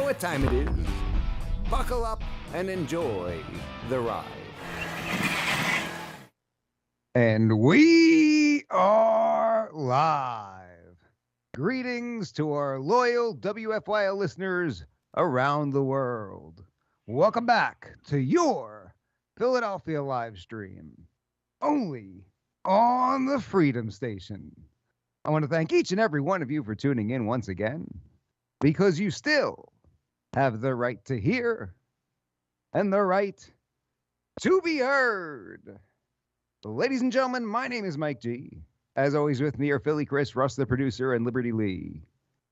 what time it is. Buckle up and enjoy the ride. And we are live. Greetings to our loyal WFYL listeners around the world. Welcome back to your Philadelphia live stream, only on the Freedom Station. I want to thank each and every one of you for tuning in once again, because you still have the right to hear and the right to be heard. Ladies and gentlemen, my name is Mike G. As always, with me are Philly Chris, Russ the producer, and Liberty Lee.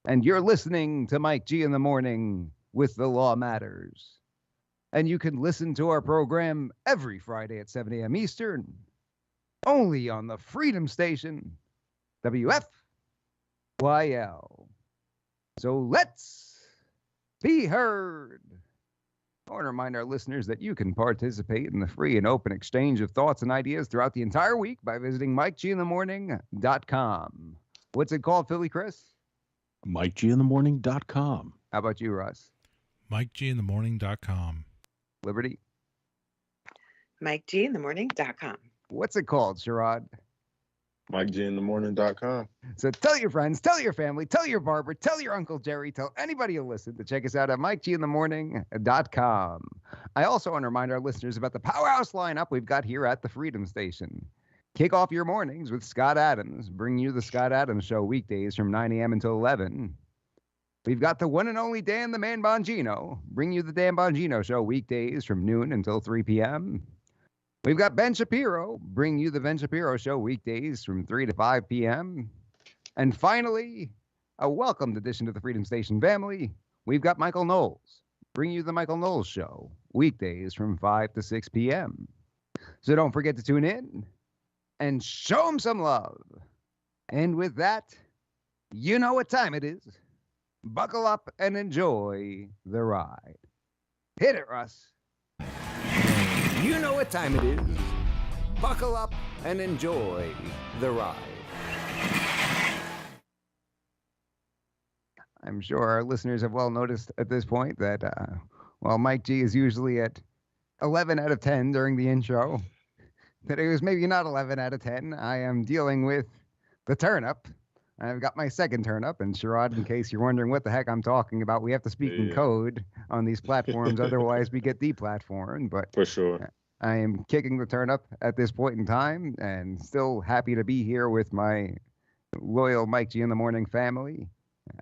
And you're listening to Mike G in the Morning with The Law Matters. And you can listen to our program every Friday at 7 a.m. Eastern, only on the Freedom Station, WFYL. So let's be heard. I want to remind our listeners that you can participate in the free and open exchange of thoughts and ideas throughout the entire week by visiting MikeGinthemorning.com. What's it called, Philly Chris? MikeGinthemorning.com. How about you, Russ? MikeGinthemorning.com. Liberty? MikeGinthemorning.com. What's it called, Sherrod? MikeGinthemorning.com. So tell your friends, tell your family, tell your barber, tell your Uncle Jerry, tell anybody who listens to check us out at MikeGinthemorning.com. I also want to remind our listeners about the Powerhouse Lineup we've got here at the Freedom Station. Kick off your mornings with Scott Adams, bring you the Scott Adams Show weekdays from 9 a.m. until 11. We've got the one and only Dan the Man Bongino, bring you the Dan Bongino Show weekdays from noon until 3 p.m. We've got Ben Shapiro, bring you the Ben Shapiro Show weekdays from 3 to 5 p.m. And finally, a welcomed addition to the Freedom Station family, we've got Michael Knowles, bring you the Michael Knowles Show weekdays from 5 to 6 p.m. So don't forget to tune in and show him some love. And with that, you know what time it is. Buckle up and enjoy the ride. Hit it, Russ. You know what time it is. Buckle up and enjoy the ride. I'm sure our listeners have well noticed at this point that while Mike G is usually at 11 out of 10 during the intro, that it was maybe not 11 out of 10. I am dealing with the turn-up. I've got my second turn-up, and Sherrod, in case you're wondering what the heck I'm talking about, we have to speak in code on these platforms, otherwise we get deplatformed. But For sure. I am kicking the turn-up at this point in time, and still happy to be here with my loyal Mike G in the Morning family.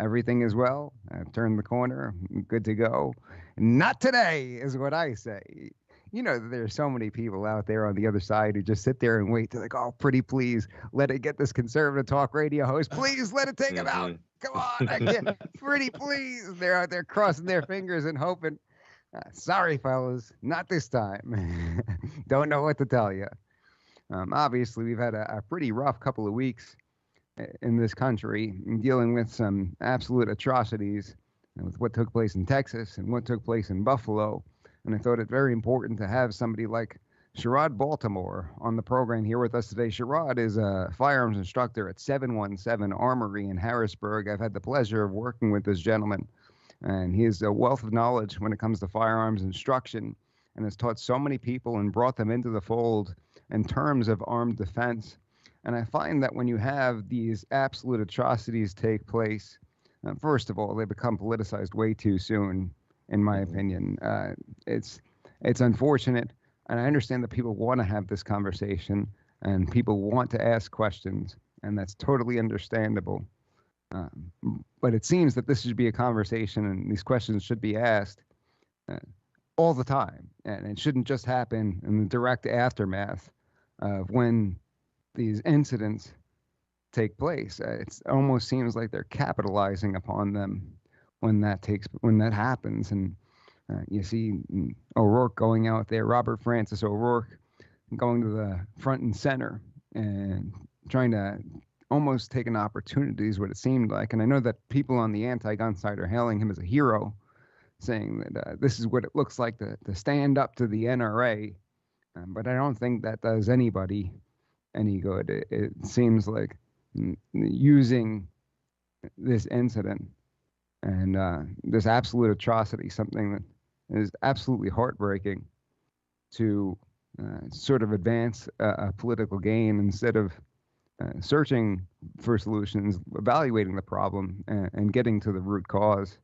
Everything is well. I've turned the corner. I'm good to go. Not today, is what I say. You know, there's so many people out there on the other side who just sit there and wait. They're like, oh, pretty please, let it get this conservative talk radio host. Please let it take him out. Come on. I can't. Pretty please. They're out there crossing their fingers and hoping. Sorry, fellas. Not this time. Don't know what to tell you. Obviously, we've had a pretty rough couple of weeks in this country, dealing with some absolute atrocities with what took place in Texas and what took place in Buffalo. And I thought it very important to have somebody like Sherrod Baltimore on the program here with us today. Sherrod is a firearms instructor at 717 Armory in Harrisburg. I've had the pleasure of working with this gentleman, and he is a wealth of knowledge when it comes to firearms instruction and has taught so many people and brought them into the fold in terms of armed defense. And I find that when you have these absolute atrocities take place, first of all, they become politicized way too soon. In my opinion, it's unfortunate, and I understand that people want to have this conversation and people want to ask questions, and that's totally understandable. But it seems that this should be a conversation, and these questions should be asked all the time, and it shouldn't just happen in the direct aftermath of when these incidents take place. It almost seems like they're capitalizing upon them when that happens. And you see O'Rourke going out there, Robert Francis O'Rourke, going to the front and center and trying to almost take an opportunity is what it seemed like. And I know that people on the anti-gun side are hailing him as a hero, saying that this is what it looks like to stand up to the NRA. But I don't think that does anybody any good. It seems like using this incident And this absolute atrocity, something that is absolutely heartbreaking to sort of advance a political gain instead of searching for solutions, evaluating the problem, and getting to the root cause.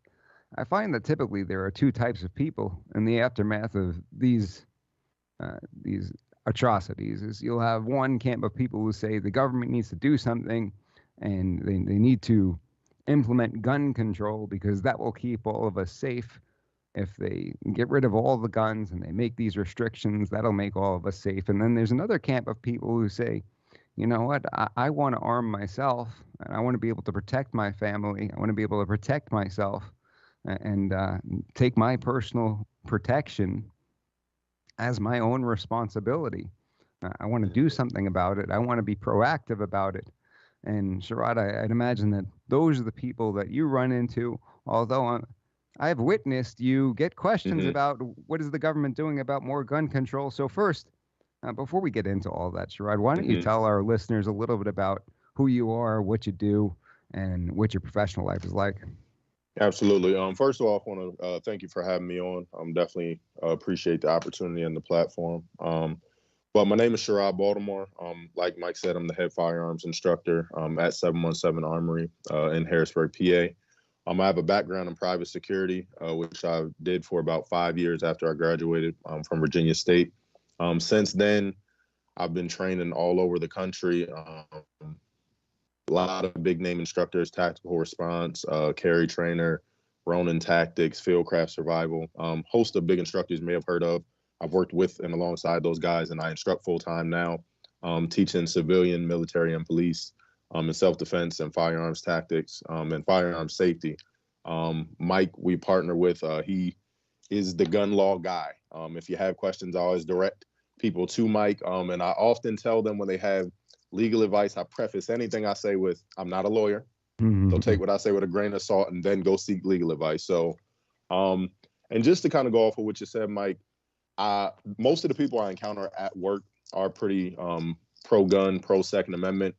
I find that typically there are two types of people in the aftermath of these atrocities. Is you'll have one camp of people who say the government needs to do something, and they need to implement gun control because that will keep all of us safe. If they get rid of all the guns and they make these restrictions, that'll make all of us safe. And then there's another camp of people who say, you know what, I want to arm myself, and I want to be able to protect my family. I want to be able to protect myself and take my personal protection as my own responsibility. I want to do something about it. I want to be proactive about it. And Sherrod, I'd imagine that those are the people that you run into, although I've witnessed you get questions about what is the government doing about more gun control. So first, before we get into all that, Sherrod, why don't you tell our listeners a little bit about who you are, what you do, and what your professional life is like? Absolutely. First of all, I want to thank you for having me on. Definitely appreciate the opportunity and the platform. But my name is Sherrod Baltimore. Like Mike said, I'm the head firearms instructor at 717 Armory in Harrisburg, PA. I have a background in private security, which I did for about 5 years after I graduated from Virginia State. Since then, I've been training all over the country. A lot of big name instructors, tactical response, carry trainer, Ronin tactics, fieldcraft survival, host of big instructors you may have heard of. I've worked with and alongside those guys, and I instruct full time now, teaching civilian, military, and police in self-defense and firearms tactics and firearms safety. Mike, we partner with, he is the gun law guy. If you have questions, I always direct people to Mike. And I often tell them when they have legal advice, I preface anything I say with, I'm not a lawyer. So take what I say with a grain of salt and then go seek legal advice. So, and just to kind of go off of what you said, Mike, most of the people I encounter at work are pretty pro-gun, pro-Second Amendment.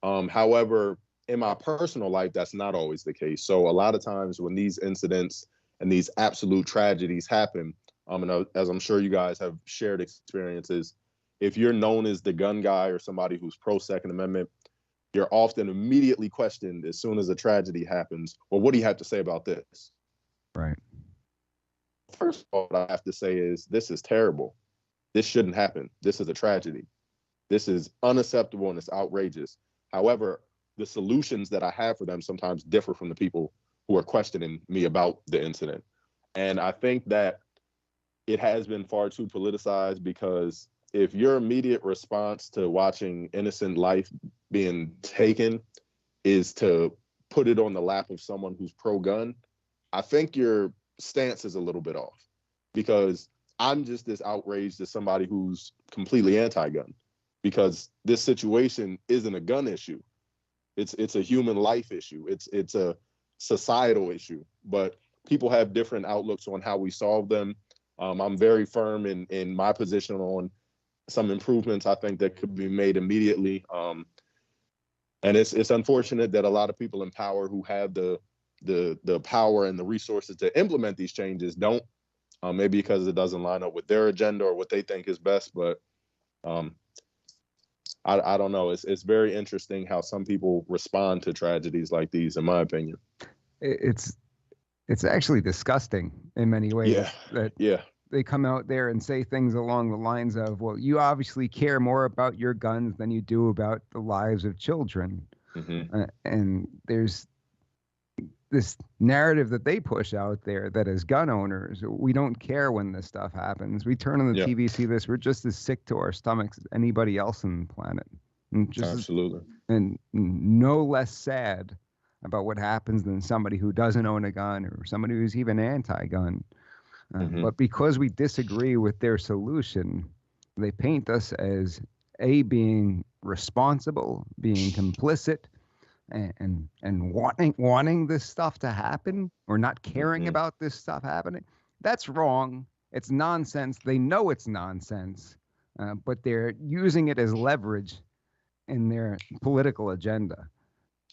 However, in my personal life, that's not always the case. So a lot of times when these incidents and these absolute tragedies happen, and as I'm sure you guys have shared experiences, if you're known as the gun guy or somebody who's pro-Second Amendment, you're often immediately questioned as soon as a tragedy happens. Well, what do you have to say about this? Right. First of all, what I have to say is this is terrible. This shouldn't happen. This is a tragedy. This is unacceptable and it's outrageous. However, the solutions that I have for them sometimes differ from the people who are questioning me about the incident. And I think that it has been far too politicized, because if your immediate response to watching innocent life being taken is to put it on the lap of someone who's pro-gun, I think your stance is a little bit off, because I'm just as outraged as somebody who's completely anti-gun, because this situation isn't a gun issue. It's a human life issue. It's a societal issue, but people have different outlooks on how we solve them. I'm very firm in my position on some improvements I think that could be made immediately. And it's unfortunate that a lot of people in power who have the power and the resources to implement these changes don't, maybe because it doesn't line up with their agenda or what they think is best. But I don't know. It's very interesting how some people respond to tragedies like these, in my opinion. It's actually disgusting in many ways. Yeah. They come out there and say things along the lines of, well, you obviously care more about your guns than you do about the lives of children. And there's this narrative that they push out there that as gun owners, we don't care when this stuff happens. We turn on the TV, see this, we're just as sick to our stomachs as anybody else on the planet. And just Absolutely. And no less sad about what happens than somebody who doesn't own a gun or somebody who's even anti-gun. But because we disagree with their solution, they paint us as being responsible, being complicit, and wanting this stuff to happen, or not caring about this stuff happening. That's wrong. It's nonsense. They know it's nonsense, but they're using it as leverage in their political agenda.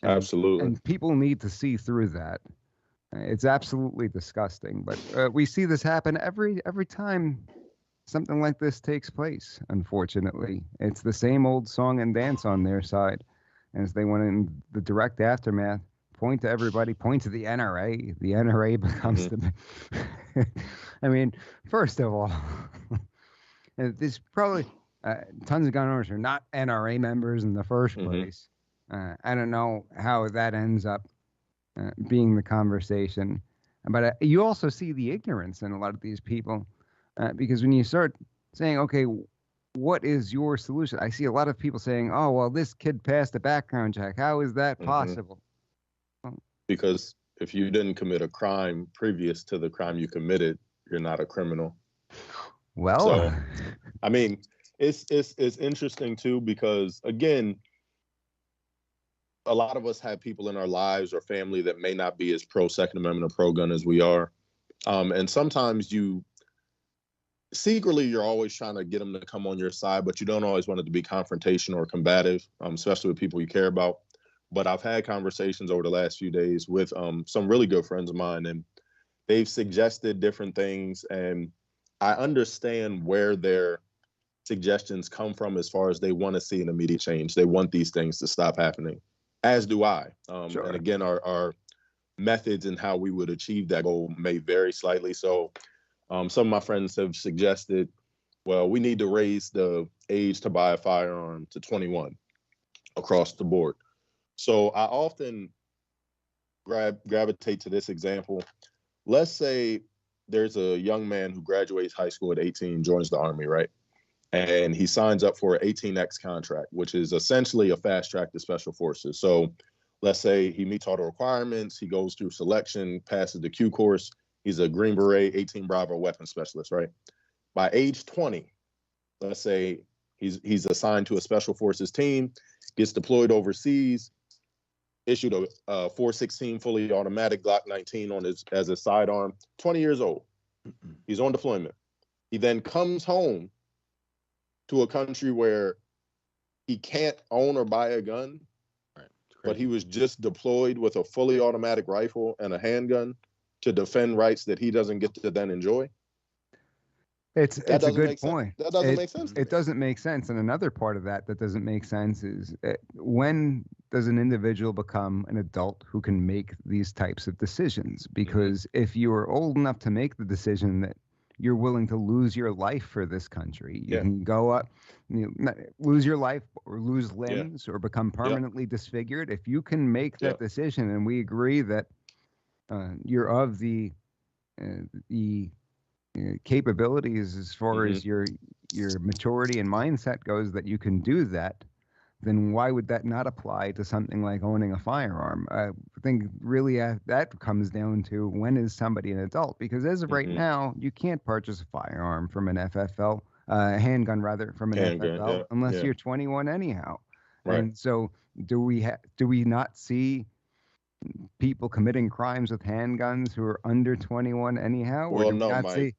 Absolutely. And people need to see through that. It's absolutely disgusting, but we see this happen every time something like this takes place. Unfortunately, it's the same old song and dance on their side, as they went in the direct aftermath. Point to everybody, point to the NRA. The NRA becomes the. I mean, first of all, this probably tons of gun owners are not NRA members in the first place. I don't know how that ends up being the conversation, but you also see the ignorance in a lot of these people, because when you start saying, okay, what is your solution? I see a lot of people saying, oh, well, this kid passed a background check. How is that possible? Because if you didn't commit a crime previous to the crime you committed, you're not a criminal. Well, so, I mean, it's interesting too, because again, a lot of us have people in our lives or family that may not be as pro Second Amendment or pro gun as we are. And sometimes secretly, you're always trying to get them to come on your side, but you don't always want it to be confrontational or combative, especially with people you care about. But I've had conversations over the last few days with some really good friends of mine, and they've suggested different things. And I understand where their suggestions come from as far as they want to see an immediate change. They want these things to stop happening, as do I. Sure. And again, our methods and how we would achieve that goal may vary slightly. So some of my friends have suggested, well, we need to raise the age to buy a firearm to 21 across the board. So I often gravitate to this example. Let's say there's a young man who graduates high school at 18, joins the Army, right? And he signs up for an 18X contract, which is essentially a fast track to Special Forces. So let's say he meets all the requirements, he goes through selection, passes the Q course. He's a Green Beret, 18 Bravo weapons specialist, right? By age 20, let's say he's assigned to a Special Forces team, gets deployed overseas, issued a 416 fully automatic Glock 19 as a sidearm, 20 years old. He's on deployment. He then comes home to a country where he can't own or buy a gun, right, but he was just deployed with a fully automatic rifle and a handgun to defend rights that he doesn't get to then enjoy. It's a good point. That doesn't make sense. It doesn't make sense. And another part of that doesn't make sense is when does an individual become an adult who can make these types of decisions? Because if you are old enough to make the decision that you're willing to lose your life for this country, you can go up, lose your life or lose limbs or become permanently disfigured. If you can make that decision, and we agree that you're of the capabilities as far as your maturity and mindset goes, that you can do that, then why would that not apply to something like owning a firearm? I think really that comes down to, when is somebody an adult? Because as of right now, you can't purchase a firearm from an FFL, handgun rather, from an FFL unless you're 21 anyhow. Right. And so do we not see people committing crimes with handguns who are under 21 anyhow? Well, or do no, we not Mike. see?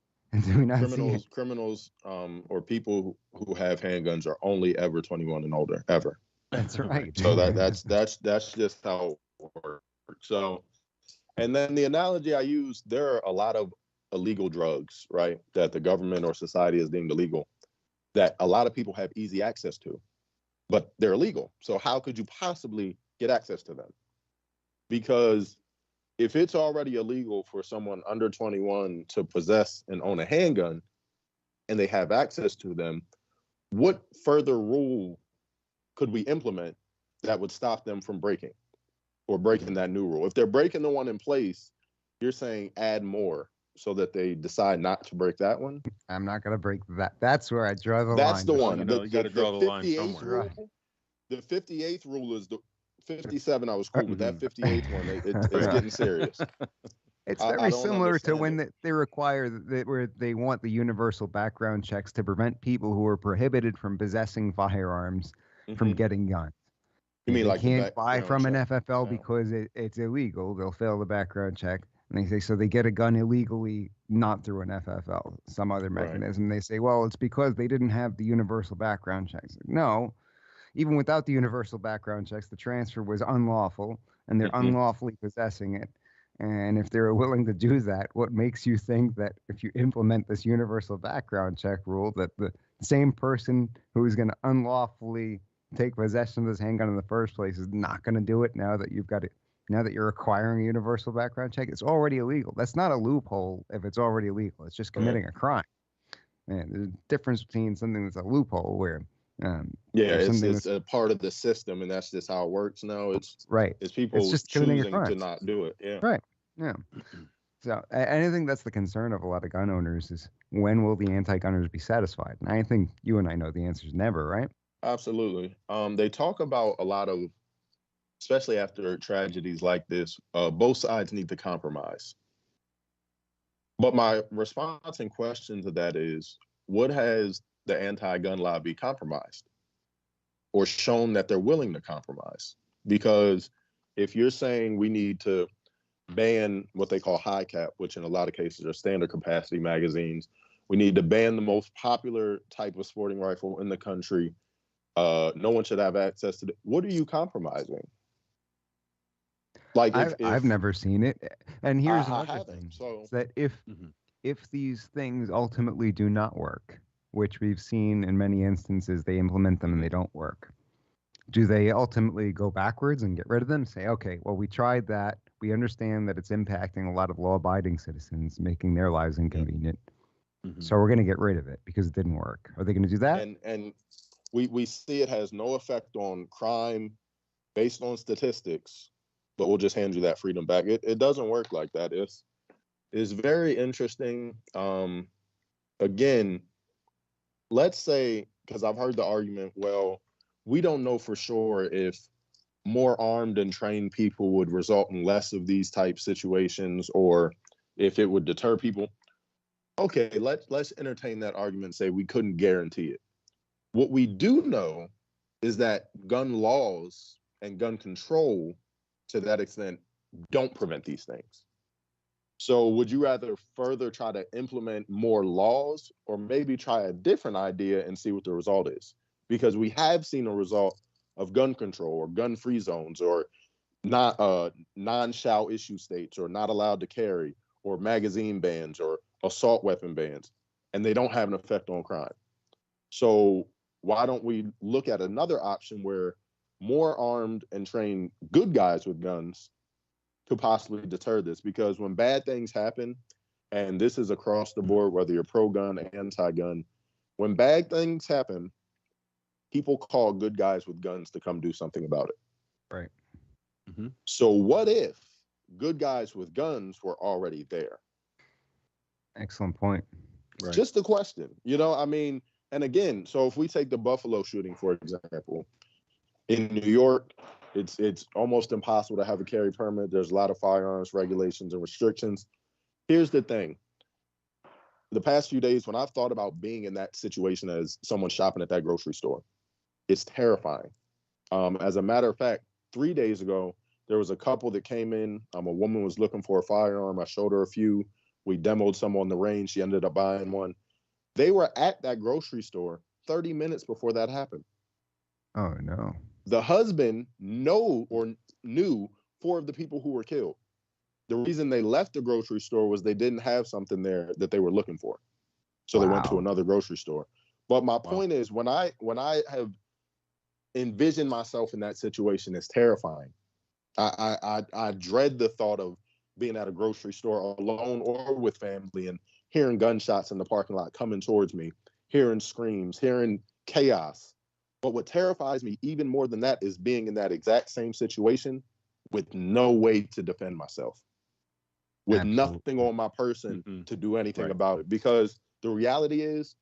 Criminals, or people who have handguns are only ever 21 and older, ever. That's right. So that's just how it works. So, and then the analogy I use, there are a lot of illegal drugs, right, that the government or society has deemed illegal, that a lot of people have easy access to, but they're illegal. So how could you possibly get access to them? Because if it's already illegal for someone under 21 to possess and own a handgun, and they have access to them, what further rule could we implement that would stop them from breaking that new rule? If they're breaking the one in place, you're saying add more so that they decide not to break that one? I'm not going to break that. That's where I draw the line. That's the one. You got to draw the line somewhere. Rule, the 58th rule is the 57. I was cool with that 58th one. It's getting serious. It's very similar to when they require where they want the universal background checks to prevent people who are prohibited from possessing firearms from getting guns. You mean they like can't buy from an FFL because it's illegal? They'll fail the background check, and they say so they get a gun illegally, not through an FFL, some other mechanism. Right. They say, well, it's because they didn't have the universal background checks. No. Even without the universal background checks, the transfer was unlawful, and they're unlawfully possessing it. And if they're willing to do that, what makes you think that if you implement this universal background check rule, that the same person who is going to unlawfully take possession of this handgun in the first place is not going to do it now that you've got it? Now that you're requiring a universal background check, it's already illegal. That's not a loophole if it's already illegal. It's just committing a crime. And there's a difference between something that's a loophole where Yeah, there's it's something it's that's a part of the system, and that's just how it works now. It's right. it's It's people just committing a choosing to crime. not do it. Yeah. Right. Yeah. So I think that's the concern of a lot of gun owners is when will the anti-gunners be satisfied? And I think you and I know the answer is never, right? Absolutely. They talk about a lot of, especially after tragedies like this, both sides need to compromise. But my response and question to that is, what has the anti-gun lobby compromised or shown that they're willing to compromise? Because if you're saying we need to ban what they call high cap, which in a lot of cases are standard capacity magazines, we need to ban the most popular type of sporting rifle in the country. No one should have access to it. What are you compromising? Like if I've never seen it. And here's I another haven't, thing. so Is that if these things ultimately do not work, which we've seen in many instances, they implement them and they don't work. Do they ultimately go backwards and get rid of them? Say, okay, well, we tried that. We understand that it's impacting a lot of law-abiding citizens, making their lives inconvenient. So we're going to get rid of it because it didn't work. Are they going to do that? And we see it has no effect on crime based on statistics, but we'll just hand you that freedom back. It doesn't work like that. It's very interesting. Again, let's say, because I've heard the argument, well, we don't know for sure if more armed and trained people would result in less of these type situations or if it would deter people. Okay, let's entertain that argument and say we couldn't guarantee it. What we do know is that gun laws and gun control to that extent don't prevent these things. So would you rather further try to implement more laws or maybe try a different idea and see what the result is? Because we have seen a result of gun control or gun-free zones or not non-shall issue states or not allowed to carry or magazine bans or assault weapon bans, and they don't have an effect on crime. So why don't we look at another option where more armed and trained good guys with guns could possibly deter this? Because when bad things happen, and this is across the board, whether you're pro-gun, anti-gun, when bad things happen, people call good guys with guns to come do something about it. Right. So what if good guys with guns were already there? Excellent point. Right. Just a question, I mean, and again, so if we take the Buffalo shooting, for example, in New York, it's almost impossible to have a carry permit. There's a lot of firearms regulations and restrictions. Here's the thing. The past few days, when I've thought about being in that situation as someone shopping at that grocery store, it's terrifying. As a matter of fact, 3 days ago, there was a couple that came in. A woman was looking for a firearm. I showed her a few. We demoed some on the range. She ended up buying one. They were at that grocery store 30 minutes before that happened. Oh, no. The husband knew 4 of the people who were killed. The reason they left the grocery store was they didn't have something there that they were looking for. So they went to another grocery store. But my point is, when I have envisioned myself in that situation, it's terrifying. I dread the thought of being at a grocery store alone or with family and hearing gunshots in the parking lot coming towards me, hearing screams, hearing chaos. But what terrifies me even more than that is being in that exact same situation with no way to defend myself, with nothing on my person to do anything about it. Because the reality is,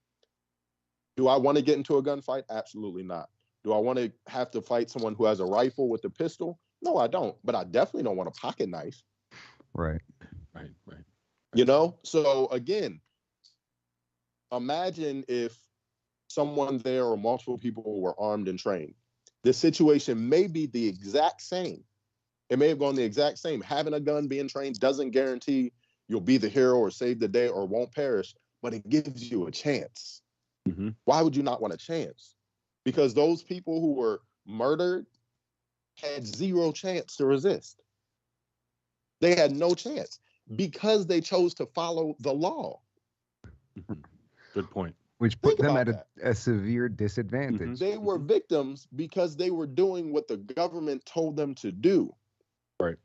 do I want to get into a gunfight? Absolutely not. Do I want to have to fight someone who has a rifle with a pistol? No, I don't. But I definitely don't want a pocket knife. Right. So again, imagine if someone there or multiple people were armed and trained. The situation may be the exact same. It may have gone the exact same. Having a gun, being trained doesn't guarantee you'll be the hero or save the day or won't perish, but it gives you a chance. Why would you not want a chance? Because those people who were murdered had zero chance to resist. They had no chance because they chose to follow the law. Good point. Which put Think them about at a severe disadvantage. They were victims because they were doing what the government told them to do. Right.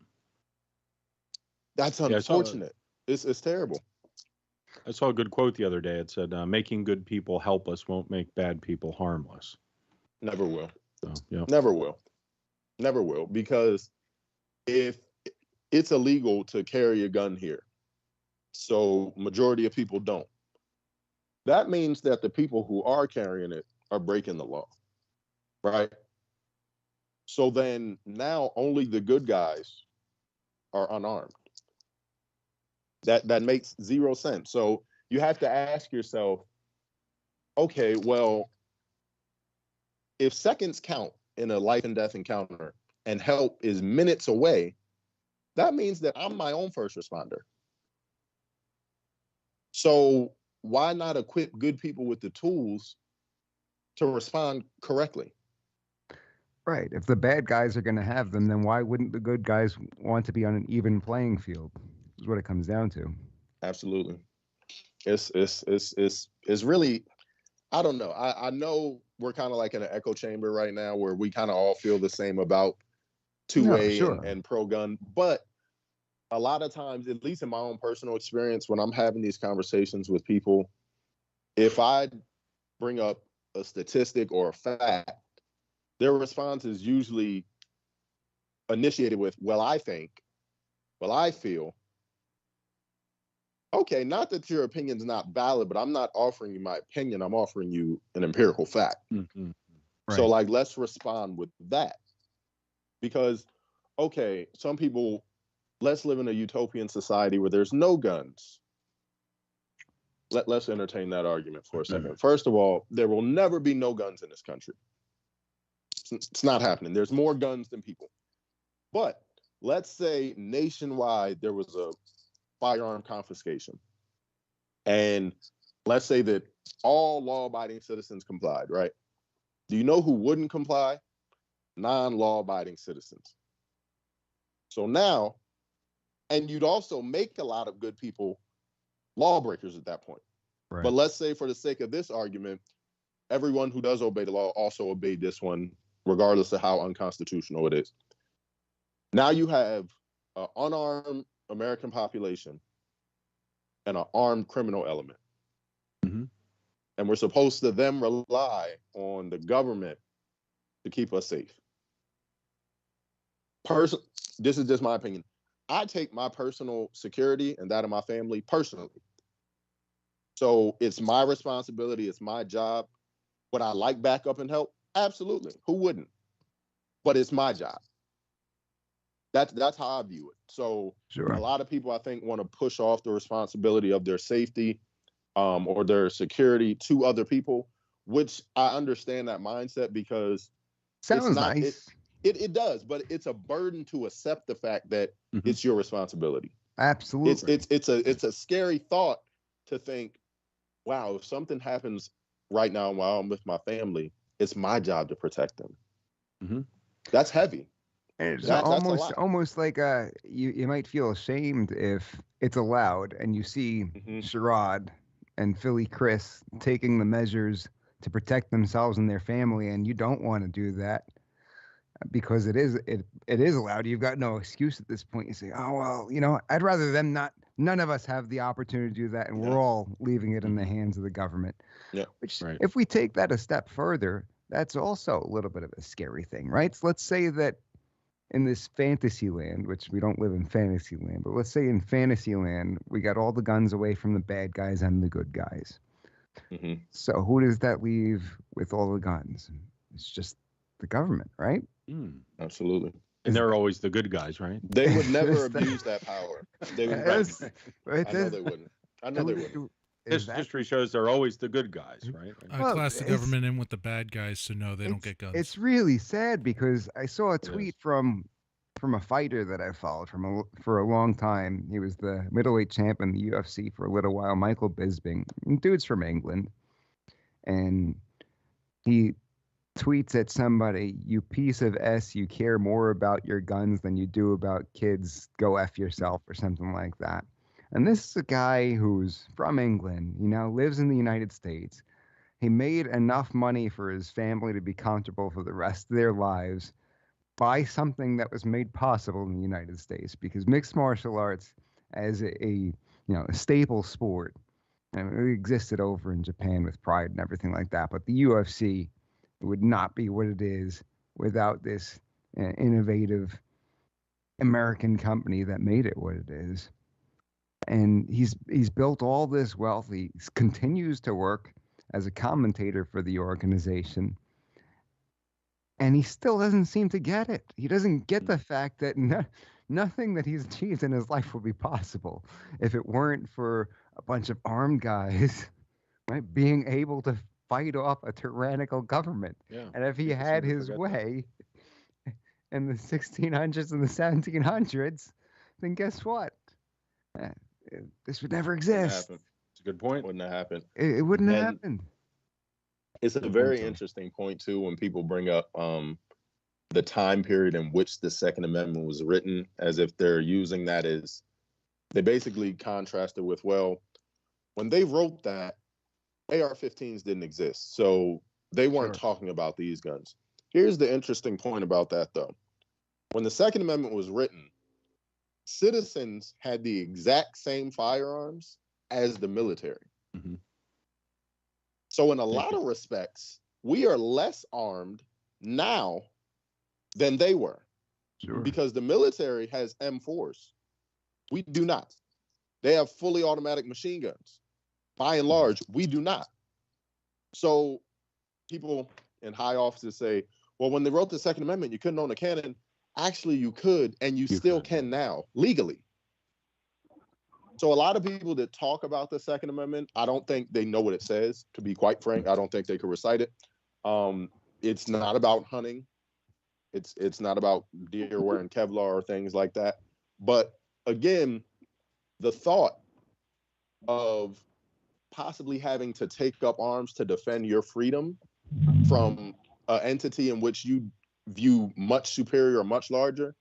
That's unfortunate. It's terrible. I saw a good quote the other day. It said, making good people helpless won't make bad people harmless. Never will. So, yeah. Never will. Never will. Because if it's illegal to carry a gun here, so majority of people don't, that means that the people who are carrying it are breaking the law, right? So then now only the good guys are unarmed. That makes zero sense. So you have to ask yourself, okay, well, if seconds count in a life and death encounter and help is minutes away, that means that I'm my own first responder. So why not equip good people with the tools to respond correctly? Right. If the bad guys are going to have them, then why wouldn't the good guys want to be on an even playing field? Is what it comes down to. Absolutely. It's really, I don't know. I know we're kind of like in an echo chamber right now where we kind of all feel the same about 2A and pro-gun. But a lot of times, at least in my own personal experience, when I'm having these conversations with people, if I bring up a statistic or a fact, their response is usually initiated with, well, I think, well, I feel. Okay, not that your opinion's not valid, but I'm not offering you my opinion. I'm offering you an empirical fact. Mm-hmm. Right. So, like, let's respond with that. Because, okay, some people, let's live in a utopian society where there's no guns. Let's entertain that argument for a second. First of all, there will never be no guns in this country. It's not happening. There's more guns than people. But let's say nationwide there was a firearm confiscation. And let's say that all law-abiding citizens complied, right? Do you know who wouldn't comply? Non-law-abiding citizens. So now, and you'd also make a lot of good people lawbreakers at that point. Right. But let's say for the sake of this argument, everyone who does obey the law also obeyed this one, regardless of how unconstitutional it is. Now you have an unarmed American population and an armed criminal element. Mm-hmm. And we're supposed to then rely on the government to keep us safe. This is just my opinion. I take my personal security and that of my family personally. So it's my responsibility. It's my job. Would I like backup and help? Absolutely. Who wouldn't? But it's my job. That's how I view it. So Sure. A lot of people, I think, want to push off the responsibility of their safety or their security to other people, which I understand that mindset because Sounds nice. It does, but it's a burden to accept the fact that it's your responsibility. Absolutely. It's a scary thought to think, wow, if something happens right now while I'm with my family, it's my job to protect them. Mm-hmm. That's heavy. It's almost like you might feel ashamed if it's allowed and you see Sherrod and Philly Chris taking the measures to protect themselves and their family, and you don't want to do that because it is allowed. You've got no excuse at this point. You say, oh, well, I'd rather them not. None of us have the opportunity to do that, and we're all leaving it in the hands of the government. Yeah. Which, if we take that a step further, that's also a little bit of a scary thing, right? So let's say that in this fantasy land, which we don't live in fantasy land, but let's say in fantasy land, we got all the guns away from the bad guys and the good guys. Mm-hmm. So who does that leave with all the guns? It's just the government, right? Absolutely. And they're always the good guys, right? They would never abuse that power. They would never. I know they wouldn't. I know they wouldn't. History shows they're always the good guys, right? I class the government in with the bad guys, so no, they don't get guns. It's really sad because I saw a tweet from a fighter that I followed for a long time. He was the middleweight champ in the UFC for a little while, Michael Bisping. Dude's from England, and he tweets at somebody, "You piece of S, you care more about your guns than you do about kids. Go F yourself," or something like that. And this is a guy who's from England, lives in the United States. He made enough money for his family to be comfortable for the rest of their lives by something that was made possible in the United States, because mixed martial arts as a staple sport, and it existed over in Japan with Pride and everything like that, but the UFC would not be what it is without this innovative American company that made it what it is. And he's built all this wealth. He continues to work as a commentator for the organization, and he still doesn't seem to get it. He doesn't get the fact that nothing that he's achieved in his life would be possible if it weren't for a bunch of armed guys, right, being able to fight off a tyrannical government. Yeah. And if he had his way in the 1600s and the 1700s, then guess what? This would never exist. It's a good point. Wouldn't have happened. It wouldn't have happened. It's a very interesting point too when people bring up the time period in which the Second Amendment was written, as if they're using that as, they basically contrasted with, well, when they wrote that, AR-15s didn't exist, so they weren't talking about these guns. Here's the interesting point about that, though. When the Second Amendment was written, citizens had the exact same firearms as the military. Mm-hmm. So in a lot of respects, we are less armed now than they were. Sure. Because the military has M4s. We do not. They have fully automatic machine guns. By and large, we do not. So people in high offices say, well, when they wrote the Second Amendment, you couldn't own a cannon. Actually, you could, and you still can now, legally. So a lot of people that talk about the Second Amendment, I don't think they know what it says, to be quite frank. I don't think they could recite it. It's not about hunting. It's not about deer wearing Kevlar or things like that. But again, the thought of possibly having to take up arms to defend your freedom from an entity in which you view much superior or much larger,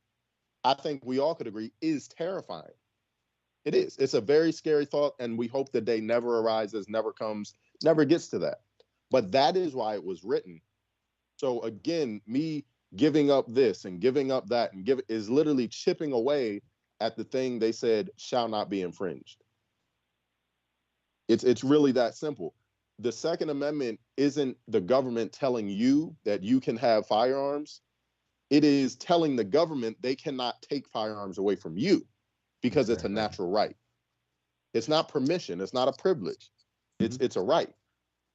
I think we all could agree is terrifying. It is. It's a very scary thought, and we hope the day never arises, never comes, never gets to that. But that is why it was written. So again, me giving up this and giving up that and is literally chipping away at the thing they said shall not be infringed. It's really that simple. The Second Amendment isn't the government telling you that you can have firearms. It is telling the government they cannot take firearms away from you because it's a natural right. It's not permission. It's not a privilege. It's a right.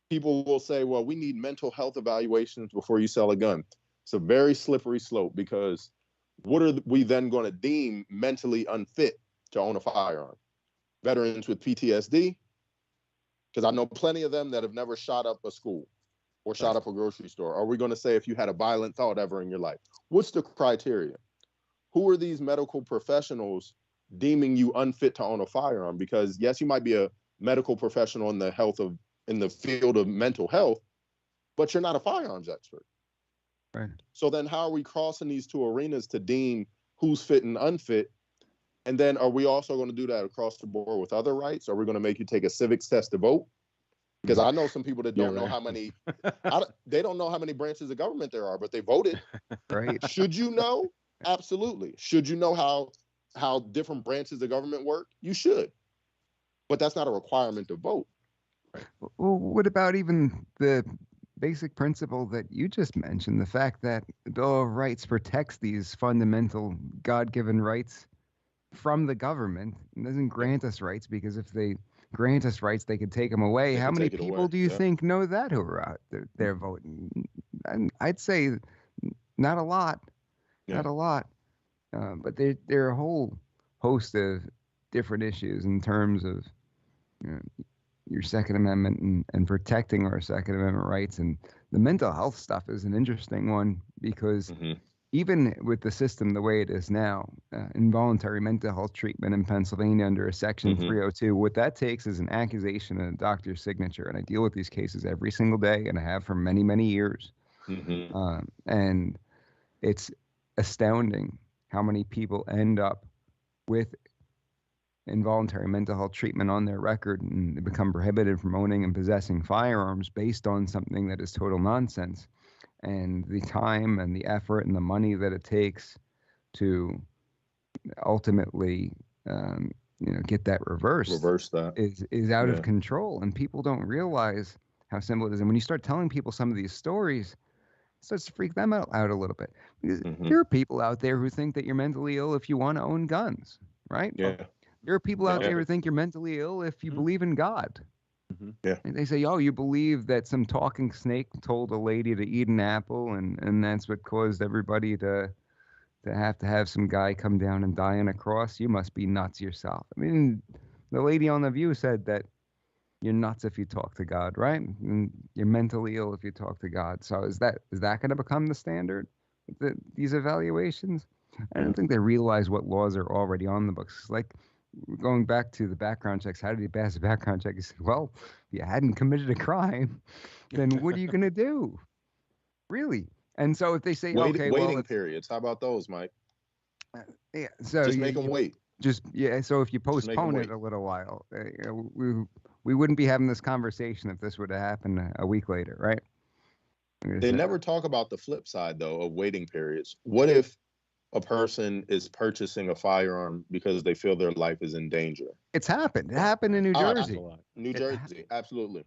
People will say, well, we need mental health evaluations before you sell a gun. It's a very slippery slope, because what are we then going to deem mentally unfit to own a firearm? Veterans with PTSD? Because I know plenty of them that have never shot up a school or shot up a grocery store. Are we going to say if you had a violent thought ever in your life? What's the criteria? Who are these medical professionals deeming you unfit to own a firearm? Because yes, you might be a medical professional in the field of mental health, but you're not a firearms expert. Right. So then how are we crossing these two arenas to deem who's fit and unfit? And then are we also going to do that across the board with other rights? Are we going to make you take a civics test to vote? Because I know some people that don't know how many, they don't know how many branches of government there are, but they voted. Right. Should you know? Absolutely. Should you know how different branches of government work? You should. But that's not a requirement to vote. Well, what about even the basic principle that you just mentioned, the fact that the Bill of Rights protects these fundamental God-given rights from the government and doesn't grant us rights, because if they grant us rights, they could take them away. How many people do you think know that who are out there voting? And I'd say not a lot. Not a lot. But there are a whole host of different issues in terms of your Second Amendment and protecting our Second Amendment rights. And the mental health stuff is an interesting one, because even with the system the way it is now, involuntary mental health treatment in Pennsylvania under a Section 302, what that takes is an accusation and a doctor's signature. And I deal with these cases every single day, and I have for many, many years. And it's astounding how many people end up with involuntary mental health treatment on their record and they become prohibited from owning and possessing firearms based on something that is total nonsense. And the time and the effort and the money that it takes to ultimately get that reversed Reverse that. is out of control, and people don't realize how simple it is. And when you start telling people some of these stories, it starts to freak them out a little bit. Because there are people out there who think that you're mentally ill if you want to own guns, right? Yeah. There are people out there who think you're mentally ill if you believe in God. Yeah. And they say, oh, you believe that some talking snake told a lady to eat an apple, and that's what caused everybody to have some guy come down and die on a cross? You must be nuts yourself. I mean, the lady on The View said that you're nuts if you talk to God, right? And you're mentally ill if you talk to God. So is that going to become the standard, these evaluations? I don't think they realize what laws are already on the books. Like, going back to the background checks, how did you pass a background check? You say, well, if you hadn't committed a crime, then what are you going to do? Really? And so if they say, waiting periods, how about those, Mike? Yeah, so just make them wait. So if you postpone it a little while, we wouldn't be having this conversation if this were to happen a week later, right? They never talk about the flip side, though, of waiting periods. What if a person is purchasing a firearm because they feel their life is in danger? It's happened. It happened in New Jersey. New Jersey, absolutely.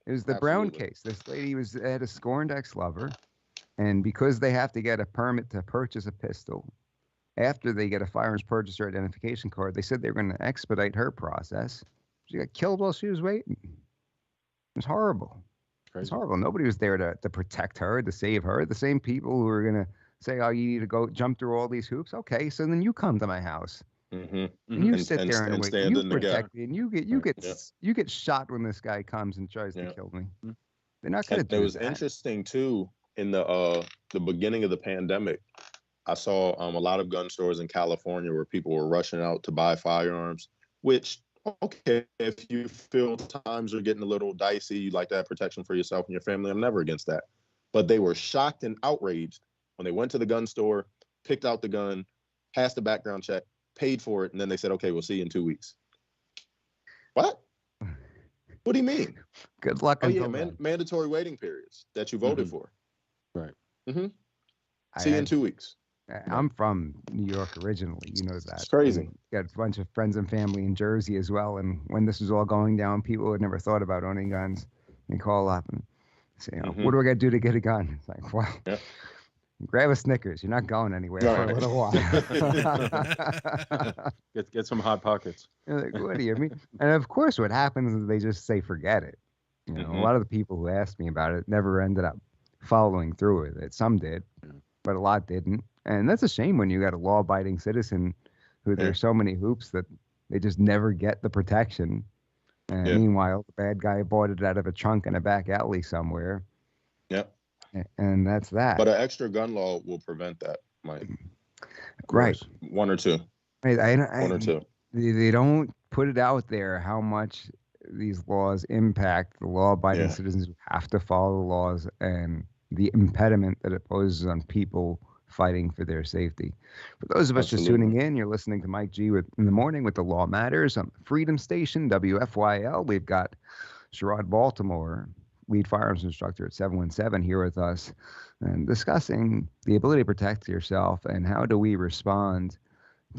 It was the Brown case. This lady had a scorned ex-lover, and because they have to get a permit to purchase a pistol, after they get a firearms purchaser identification card, they said they were going to expedite her process. She got killed while she was waiting. It was horrible. It was horrible. Nobody was there to protect her, to save her. The same people who were going to say, oh, you need to go jump through all these hoops. Okay, so then you come to my house. And you sit there and wait. You protect me, and you get shot when this guy comes and tries to kill me. They're not going to do that. It was interesting too. In the beginning of the pandemic, I saw a lot of gun stores in California where people were rushing out to buy firearms. Which, okay, if you feel times are getting a little dicey, you like to have protection for yourself and your family, I'm never against that. But they were shocked and outraged when they went to the gun store, picked out the gun, passed the background check, paid for it, and then they said, okay, we'll see you in 2 weeks. What? What do you mean? Good luck. Oh, yeah, mandatory waiting periods that you voted for. Right. See you in 2 weeks. I'm from New York originally. You know that. It's crazy. Got a bunch of friends and family in Jersey as well. And when this was all going down, people who had never thought about owning guns, they call up and say, what do I got to do to get a gun? It's like, well, grab a Snickers. You're not going anywhere for a little while. Get some Hot Pockets. Like, what do you mean? And of course, what happens is they just say, forget it. You know, a lot of the people who asked me about it never ended up following through with it. Some did, but a lot didn't. And that's a shame when you got a law-abiding citizen who there's so many hoops that they just never get the protection. And meanwhile, the bad guy bought it out of a trunk in a back alley somewhere. Yep. And that's that. But an extra gun law will prevent that, Mike. Right. One or two. One or two. They don't put it out there how much these laws impact the law-abiding citizens who have to follow the laws and the impediment that it poses on people fighting for their safety. For those of us just tuning in, you're listening to Mike G in the morning with The Law Matters on Freedom Station, WFYL. We've got Sherrod Baltimore, lead firearms instructor at 717, here with us and discussing the ability to protect yourself and how do we respond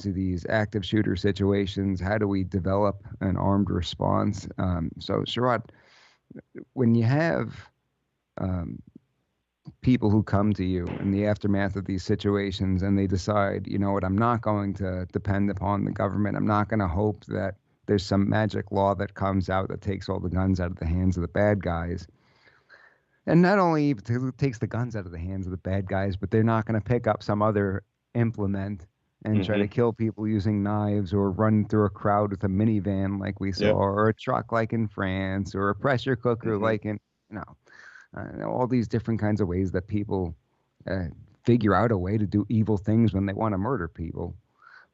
to these active shooter situations. How do we develop an armed response? So Sherrod, when you have people who come to you in the aftermath of these situations and they decide, you know what, I'm not going to depend upon the government. I'm not going to hope that there's some magic law that comes out that takes all the guns out of the hands of the bad guys. And not only takes the guns out of the hands of the bad guys, but they're not going to pick up some other implement and try to kill people using knives or run through a crowd with a minivan like we saw, or a truck like in France, or a pressure cooker like in, all these different kinds of ways that people figure out a way to do evil things when they want to murder people.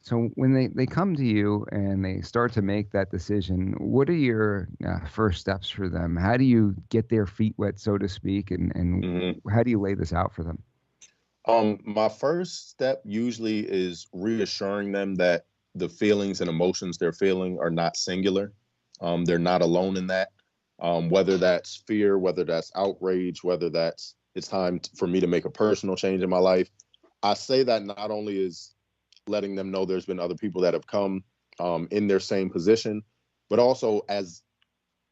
So when they come to you and they start to make that decision, what are your first steps for them? How do you get their feet wet, so to speak, and how do you lay this out for them? My first step usually is reassuring them that the feelings and emotions they're feeling are not singular. They're not alone in that. Whether that's fear, whether that's outrage, whether that's it's time for me to make a personal change in my life. I say that not only is letting them know there's been other people that have come in their same position, but also as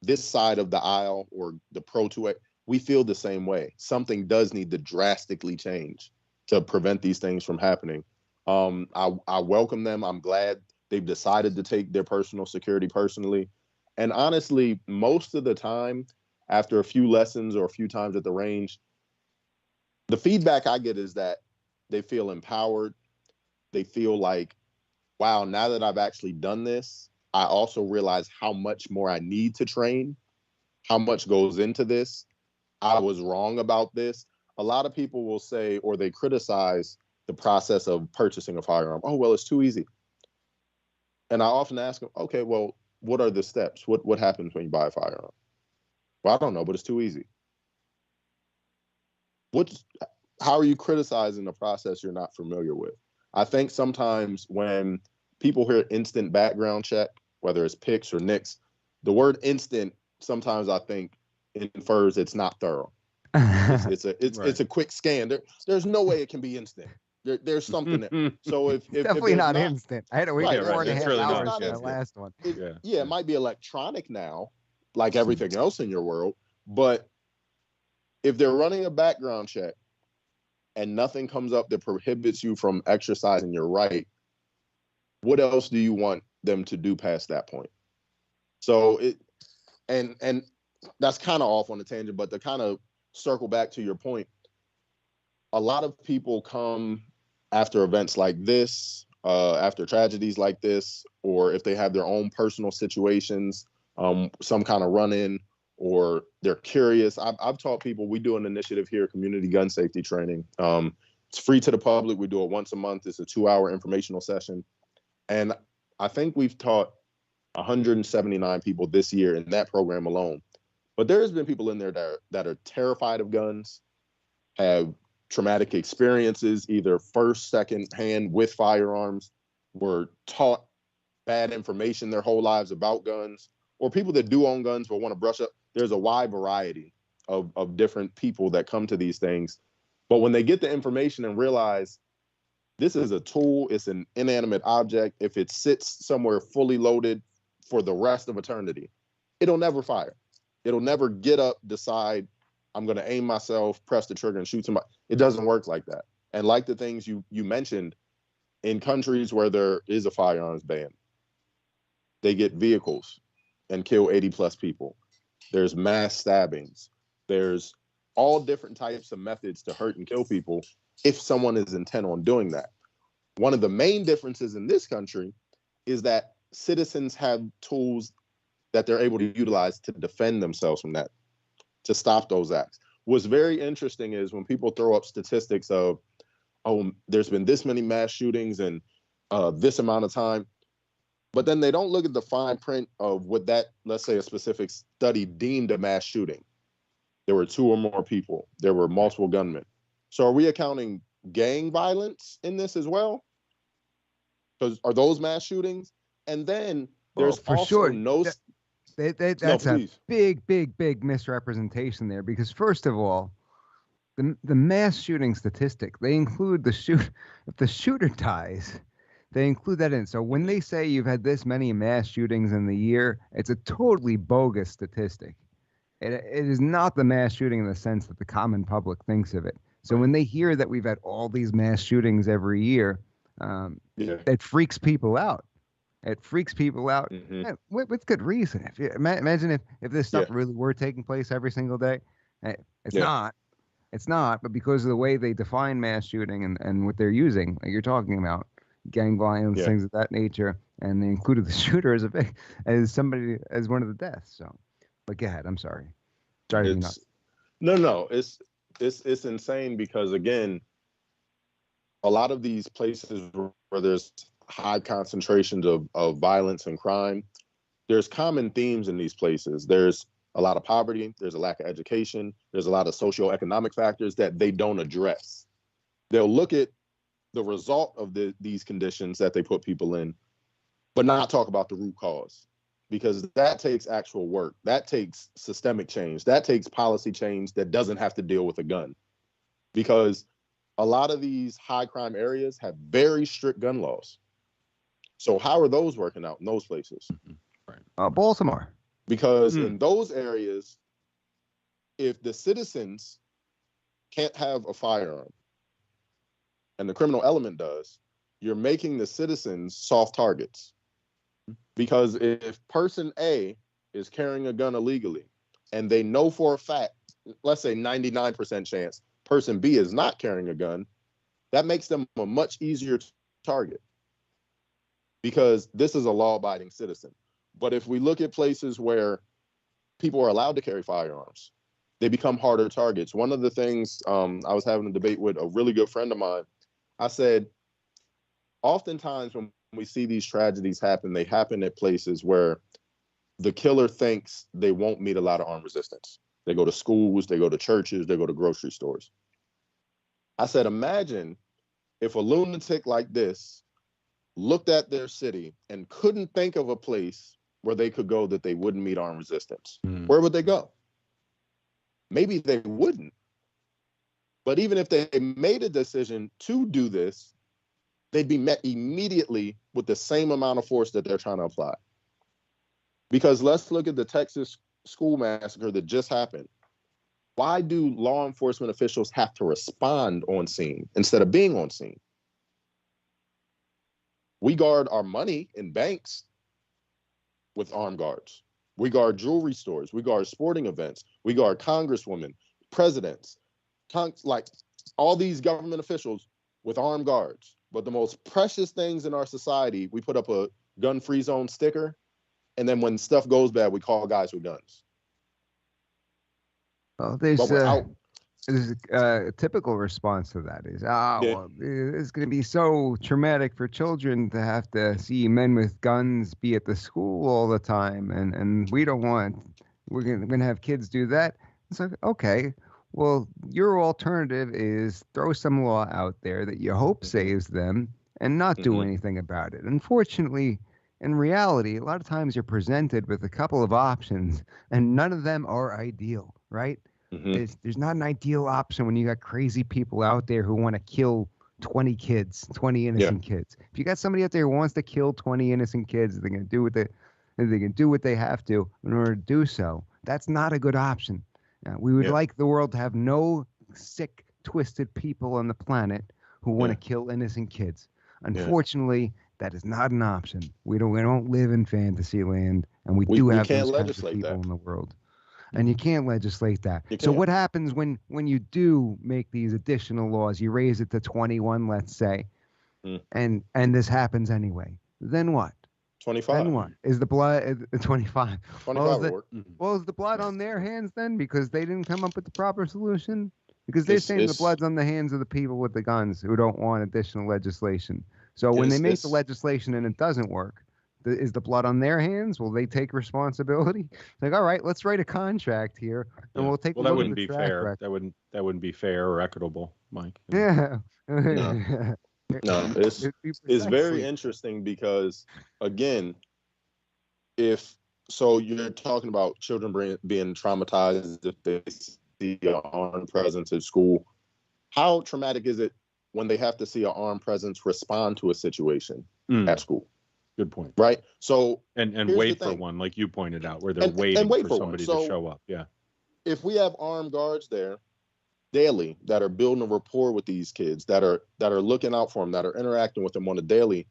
this side of the aisle or the pro to it, we feel the same way. Something does need to drastically change to prevent these things from happening. I welcome them. I'm glad they've decided to take their personal security personally. And honestly, most of the time, after a few lessons or a few times at the range, the feedback I get is that they feel empowered. They feel like, wow, now that I've actually done this, I also realize how much more I need to train, how much goes into this. I was wrong about this. A lot of people will say, or they criticize the process of purchasing a firearm. Oh, well, it's too easy. And I often ask them, okay, well, what are the steps? What happens when you buy a firearm? Well, I don't know, but it's too easy. How are you criticizing the process you're not familiar with? I think sometimes when people hear instant background check, whether it's PICS or NICS, the word instant sometimes I think infers it's not thorough. It's a quick scan. There's no way it can be instant. There's something there. So if definitely if not instant. I had to wait 4.5 really hours not for the instant. last one. It might be electronic now, like everything else in your world. But if they're running a background check and nothing comes up that prohibits you from exercising your right, what else do you want them to do past that point? So and that's kind of off on a tangent, but to kind of circle back to your point, a lot of people come after events like this, after tragedies like this, or if they have their own personal situations, some kind of run-in, or they're curious. I've taught people, we do an initiative here, community gun safety training. It's free to the public. We do it once a month. It's a 2-hour informational session. And I think we've taught 179 people this year in that program alone. But there's been people in there that are terrified of guns, have traumatic experiences, either first, second hand with firearms, were taught bad information their whole lives about guns, or people that do own guns but want to brush up. There's a wide variety of different people that come to these things. But when they get the information and realize this is a tool, it's an inanimate object, if it sits somewhere fully loaded for the rest of eternity, it'll never fire. It'll never get up, decide, I'm going to aim myself, press the trigger, and shoot somebody. It doesn't work like that. And like the things you mentioned, in countries where there is a firearms ban, they get vehicles and kill 80 plus people. There's mass stabbings. There's all different types of methods to hurt and kill people if someone is intent on doing that. One of the main differences in this country is that citizens have tools that they're able to utilize to defend themselves from that, to stop those acts. What's very interesting is when people throw up statistics of, oh, there's been this many mass shootings in this amount of time, but then they don't look at the fine print of what that, let's say a specific study deemed a mass shooting. There were 2 or more people. There were multiple gunmen. So are we accounting gang violence in this as well? Because are those mass shootings? And then there's for also sure. no... That's a big misrepresentation there, because first of all, the mass shooting statistic, they include if the shooter dies, they include that in. So when they say you've had this many mass shootings in the year, it's a totally bogus statistic. It is not the mass shooting in the sense that the common public thinks of it. So when they hear that we've had all these mass shootings every year, it freaks people out. It freaks people out with good reason. If you imagine if this stuff really were taking place every single day, it's not. It's not. But because of the way they define mass shooting and what they're using, like you're talking about, gang violence, things of that nature, and they included the shooter as as one of the deaths. So, but go ahead. I'm sorry. Driving me nuts. No. It's insane because again, a lot of these places where there's high concentrations of violence and crime, there's common themes in these places. There's a lot of poverty, there's a lack of education, there's a lot of socioeconomic factors that they don't address. They'll look at the result of these conditions that they put people in, but not talk about the root cause, because that takes actual work. That takes systemic change. That takes policy change that doesn't have to deal with a gun, because a lot of these high crime areas have very strict gun laws. So how are those working out in those places? Right. Baltimore. Because in those areas, if the citizens can't have a firearm and the criminal element does, you're making the citizens soft targets. Because if person A is carrying a gun illegally and they know for a fact, let's say 99% chance, person B is not carrying a gun, that makes them a much easier target, because this is a law-abiding citizen. But if we look at places where people are allowed to carry firearms, they become harder targets. One of the things, I was having a debate with a really good friend of mine. I said, oftentimes when we see these tragedies happen, they happen at places where the killer thinks they won't meet a lot of armed resistance. They go to schools, they go to churches, they go to grocery stores. I said, imagine if a lunatic like this looked at their city and couldn't think of a place where they could go that they wouldn't meet armed resistance. Where would they go? Maybe they wouldn't. But even if they made a decision to do this, they'd be met immediately with the same amount of force that they're trying to apply. Because let's look at the Texas school massacre that just happened. Why do law enforcement officials have to respond on scene instead of being on scene? We guard our money in banks with armed guards. We guard jewelry stores. We guard sporting events. We guard congresswomen, presidents, like all these government officials with armed guards. But the most precious things in our society, we put up a gun-free zone sticker, and then when stuff goes bad, we call guys with guns. Well, there's a typical response to that is, well, it's going to be so traumatic for children to have to see men with guns be at the school all the time, and we're going to have kids do that. It's like, okay, well, your alternative is throw some law out there that you hope saves them and not do anything about it. Unfortunately, in reality, a lot of times you're presented with a couple of options, and none of them are ideal, right? There's not an ideal option when you got crazy people out there who want to kill 20 kids, 20 innocent kids. If you got somebody out there who wants to kill 20 innocent kids, they're going to do what they have to in order to do so. That's not a good option. We would like the world to have no sick, twisted people on the planet who want to kill innocent kids. Unfortunately, that is not an option. We don't live in fantasy land, and we do have those kinds of people in the world. And you can't legislate that. So what happens when you do make these additional laws? You raise it to 21, let's say, and this happens anyway. Then what? 25. Then what? Is the blood 25? 25 well, is the blood on their hands then because they didn't come up with the proper solution? Because they're saying the blood's on the hands of the people with the guns who don't want additional legislation. So when they make the legislation and it doesn't work, is the blood on their hands? Will they take responsibility? It's like, all right, let's write a contract here, and we'll take. Well, that wouldn't be fair. That wouldn't be fair or equitable, Mike. Yeah. No, it's very interesting because, again, if so, you're talking about children being traumatized if they see an armed presence at school. How traumatic is it when they have to see an armed presence respond to a situation at school? Good point. Right. So and wait for one, like you pointed out, where they're waiting for somebody to show up. Yeah. If we have armed guards there daily that are building a rapport with these kids, that are looking out for them, that are interacting with them on a daily,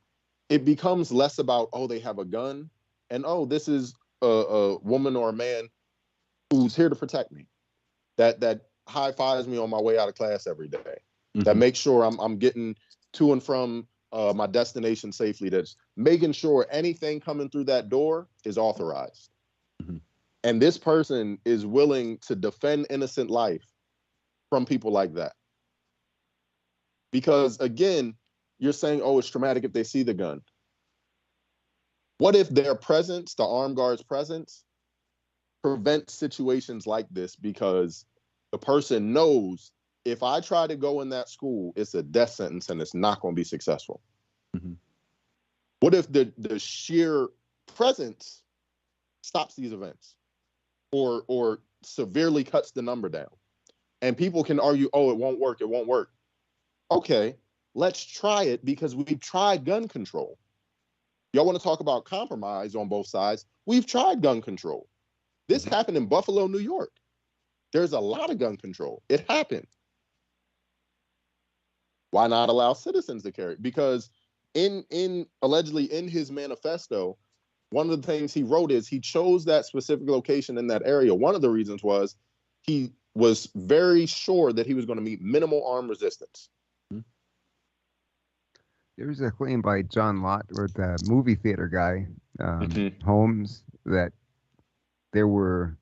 it becomes less about, oh, they have a gun, and oh, this is a woman or a man who's here to protect me, that high fives me on my way out of class every day, that makes sure I'm getting to and from my destination safely, that's making sure anything coming through that door is authorized. And this person is willing to defend innocent life from people like that. Because again, you're saying, oh, it's traumatic if they see the gun. What if their presence, the armed guard's presence, prevents situations like this because the person knows if I try to go in that school, it's a death sentence and it's not going to be successful. Mm-hmm. What if the sheer presence stops these events or severely cuts the number down? And people can argue, oh, it won't work. It won't work. Okay, let's try it because we've tried gun control. Y'all want to talk about compromise on both sides? We've tried gun control. This happened in Buffalo, New York. There's a lot of gun control. It happened. Why not allow citizens to carry it? Because allegedly in his manifesto, one of the things he wrote is he chose that specific location in that area. One of the reasons was he was very sure that he was going to meet minimal armed resistance. There was a claim by John Lott, or the movie theater guy, Holmes, that there were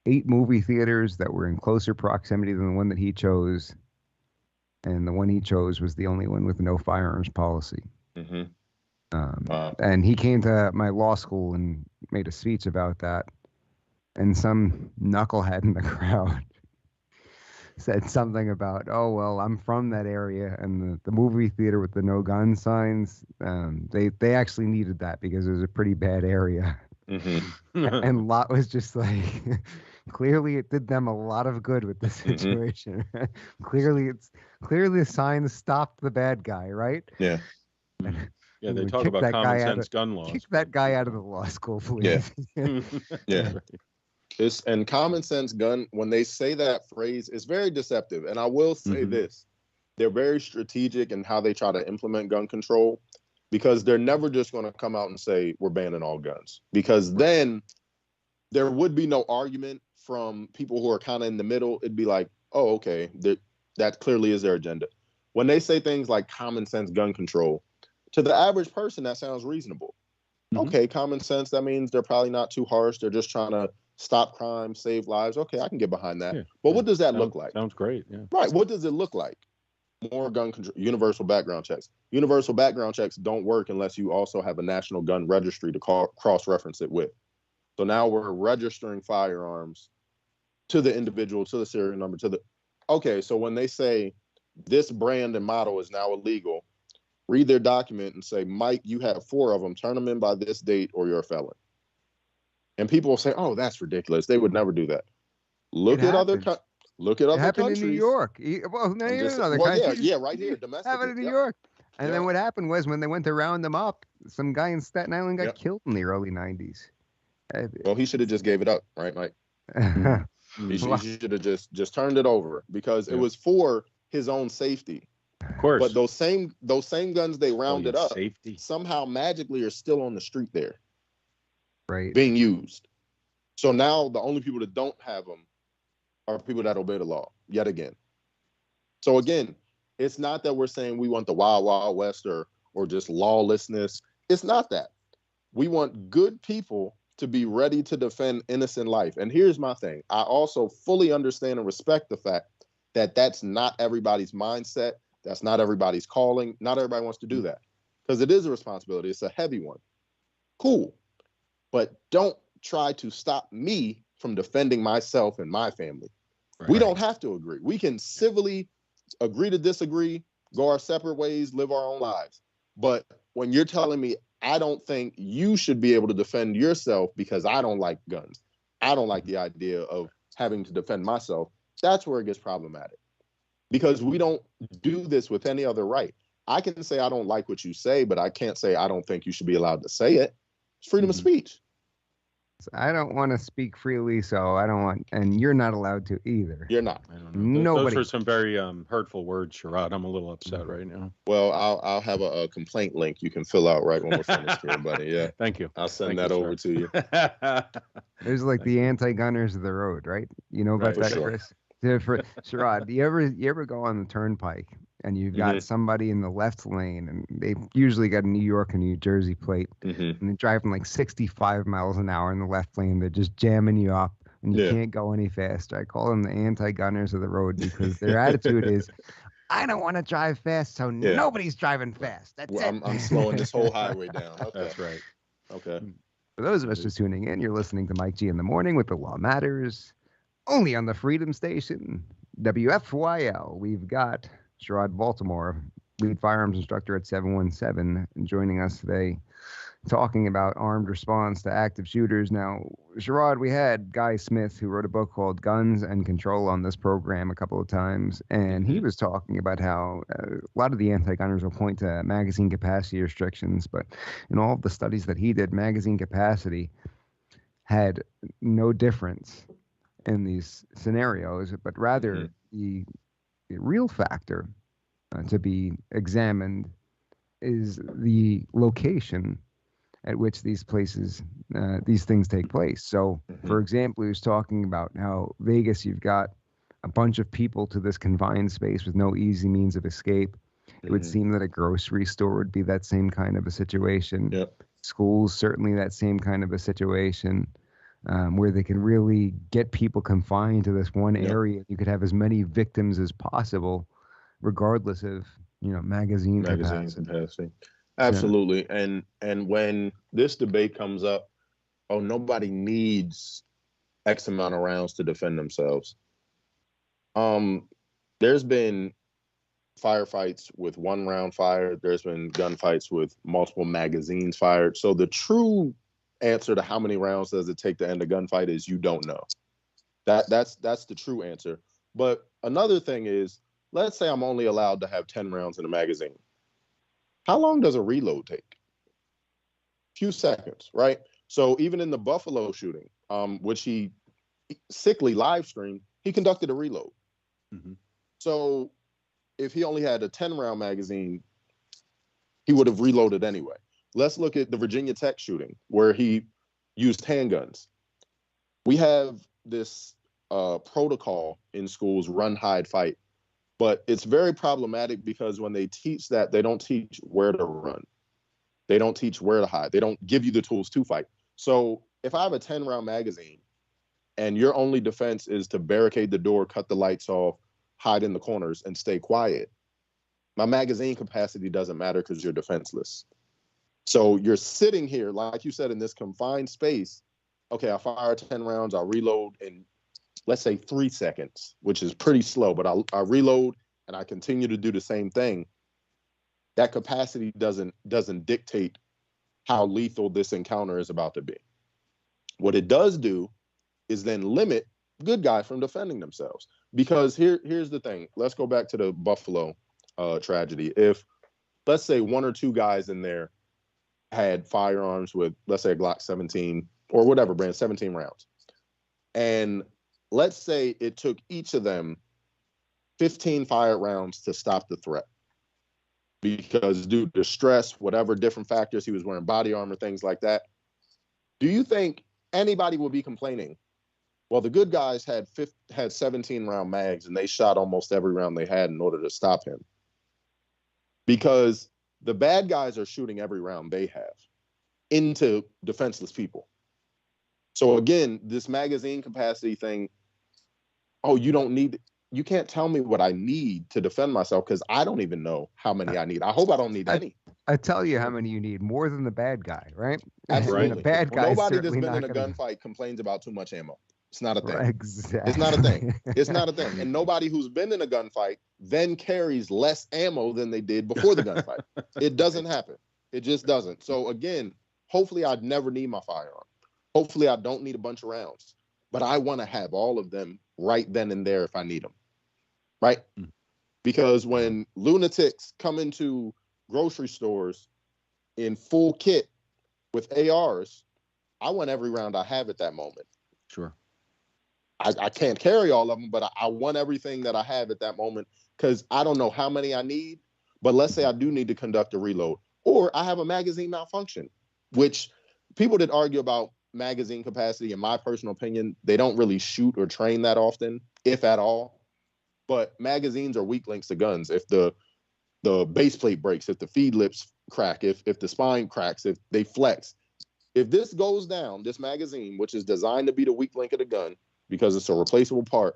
8 movie theaters that were in closer proximity than the one that he chose, and the one he chose was the only one with no firearms policy. And he came to my law school and made a speech about that, and some knucklehead in the crowd said something about, oh, well, I'm from that area, and the movie theater with the no gun signs, they actually needed that because it was a pretty bad area. And Lott was just like, clearly it did them a lot of good with the situation. Clearly the signs stopped the bad guy, right? Yeah. Yeah, they talk about common sense gun laws. Kick that guy out of the law school, please. Yeah. And common sense gun, when they say that phrase, it's very deceptive. And I will say this, they're very strategic in how they try to implement gun control, because they're never just going to come out and say, we're banning all guns, because then there would be no argument from people who are kind of in the middle. It'd be like, oh, okay, that clearly is their agenda. When they say things like common sense gun control, to the average person, that sounds reasonable. Okay, common sense, that means they're probably not too harsh. They're just trying to stop crime, save lives. Okay, I can get behind that. But what does that look like? Sounds great. Yeah. Right. What does it look like? More gun control, universal background checks. Universal background checks don't work unless you also have a national gun registry to cross-reference it with. So now we're registering firearms to the individual, to the serial number, okay, so when they say this brand and model is now illegal, read their document and say, Mike, you have 4 of them. Turn them in by this date or you're a felon. And people will say, oh, that's ridiculous. They would never do that. Look at other countries. It happened in New York. Well, no, in other countries. Yeah, right here, domestically. Happened in New York. And then what happened was when they went to round them up, some guy in Staten Island got killed in the early 90s. Well, he should have just gave it up, right, Mike? He should have just turned it over, because it was for his own safety. Of course. But those same guns they rounded up somehow magically are still on the street there. Right. Being used. So now the only people that don't have them are people that obey the law, yet again. So again, it's not that we're saying we want the wild, wild west or just lawlessness. It's not that. We want good people to be ready to defend innocent life. And here's my thing. I also fully understand and respect the fact that that's not everybody's mindset. That's not everybody's calling. Not everybody wants to do that, because it is a responsibility. It's a heavy one. Cool. But don't try to stop me from defending myself and my family. Right. We don't have to agree. We can civilly agree to disagree, go our separate ways, live our own lives. But when you're telling me I don't think you should be able to defend yourself because I don't like guns, I don't like the idea of having to defend myself, that's where it gets problematic. Because we don't do this with any other right. I can say I don't like what you say, but I can't say I don't think you should be allowed to say it. It's freedom of speech. I don't want to speak freely, so I don't want, and you're not allowed to either. You're not. I don't know. Nobody. Those are some very hurtful words, Sherrod. I'm a little upset right now. Well, I'll have a complaint link you can fill out right when we're finished here, buddy. Yeah. Thank you. I'll send that over to you. There's like the anti-gunners of the road, right? You know about that, sure. Chris? Sherrod, do you ever go on the turnpike and you've got somebody in the left lane, and they've usually got a New York and New Jersey plate, and they're driving like 65 miles an hour in the left lane. They're just jamming you up, and you can't go any faster. I call them the anti-gunners of the road, because their attitude is, I don't want to drive fast, so Yeah. nobody's driving fast. That's Well, it. I'm slowing this whole highway down. Okay. That's right. Okay. For those of us just tuning in, you're listening to Mike G in the Morning with The Law Matters, only on the Freedom Station, WFYL. We've got Sherrod Baltimore, lead firearms instructor at 717, joining us today, talking about armed response to active shooters. Now, Sherrod, we had Guy Smith, who wrote a book called Guns and Control on this program a couple of times, and he was talking about how a lot of the anti-gunners will point to magazine capacity restrictions, but in all of the studies that he did, magazine capacity had no difference in these scenarios, but rather the real factor to be examined is the location at which these places, these things take place. So, for example, he was talking about how Vegas, you've got a bunch of people to this confined space with no easy means of escape. It would seem that a grocery store would be that same kind of a situation. Yep. Schools, certainly that same kind of a situation, where they can really get people confined to this one area. You could have as many victims as possible, regardless of, magazine capacity. Absolutely. And when this debate comes up, oh, nobody needs X amount of rounds to defend themselves. There's been firefights with one round fired. There's been gunfights with multiple magazines fired. So the true answer to how many rounds does it take to end a gunfight is you don't know. That's the true answer. But another thing is, let's say I'm only allowed to have 10 rounds in a magazine. How long does a reload take? Few seconds, right? So even in the Buffalo shooting, which he sickly live streamed, he conducted a reload. So if he only had a 10-round magazine, he would have reloaded anyway. Let's look at the Virginia Tech shooting where he used handguns. We have this protocol in schools, run, hide, fight. But it's very problematic because when they teach that, they don't teach where to run. They don't teach where to hide. They don't give you the tools to fight. So if I have a 10-round magazine and your only defense is to barricade the door, cut the lights off, hide in the corners, and stay quiet, my magazine capacity doesn't matter because you're defenseless. So you're sitting here, like you said, in this confined space. Okay, I'll fire 10 rounds, I'll reload in, let's say, 3 seconds, which is pretty slow, but I reload and I continue to do the same thing. That capacity doesn't dictate how lethal this encounter is about to be. What it does do is then limit good guys from defending themselves. Because here's the thing. Let's go back to the Buffalo tragedy. If, let's say, one or two guys in there had firearms with, let's say, a Glock 17 or whatever brand, 17 rounds, and let's say it took each of them 15 fired rounds to stop the threat because due to stress, whatever different factors, he was wearing body armor, things like that. Do you think anybody would be complaining? Well, the good guys had 17-round mags and they shot almost every round they had in order to stop him. Because the bad guys are shooting every round they have into defenseless people. So again, this magazine capacity thing, oh, you can't tell me what I need to defend myself because I don't even know how many I need. I hope I don't need any. I tell you how many you need, more than the bad guy, right? Absolutely. The bad guy. Nobody that's been in a gunfight complains about too much ammo. It's not a thing. Exactly. It's not a thing. It's not a thing. And nobody who's been in a gunfight then carries less ammo than they did before the gunfight. It doesn't happen. It just doesn't. So again, hopefully I'd never need my firearm. Hopefully I don't need a bunch of rounds. But I want to have all of them right then and there if I need them. Right? Because when lunatics come into grocery stores in full kit with ARs, I want every round I have at that moment. Sure. I can't carry all of them, but I want everything that I have at that moment because I don't know how many I need. But let's say I do need to conduct a reload, or I have a magazine malfunction, which people that argue about magazine capacity, in my personal opinion, they don't really shoot or train that often, if at all. But magazines are weak links to guns. If the base plate breaks, if the feed lips crack, if the spine cracks, if they flex, if this goes down, this magazine, which is designed to be the weak link of the gun because it's a replaceable part,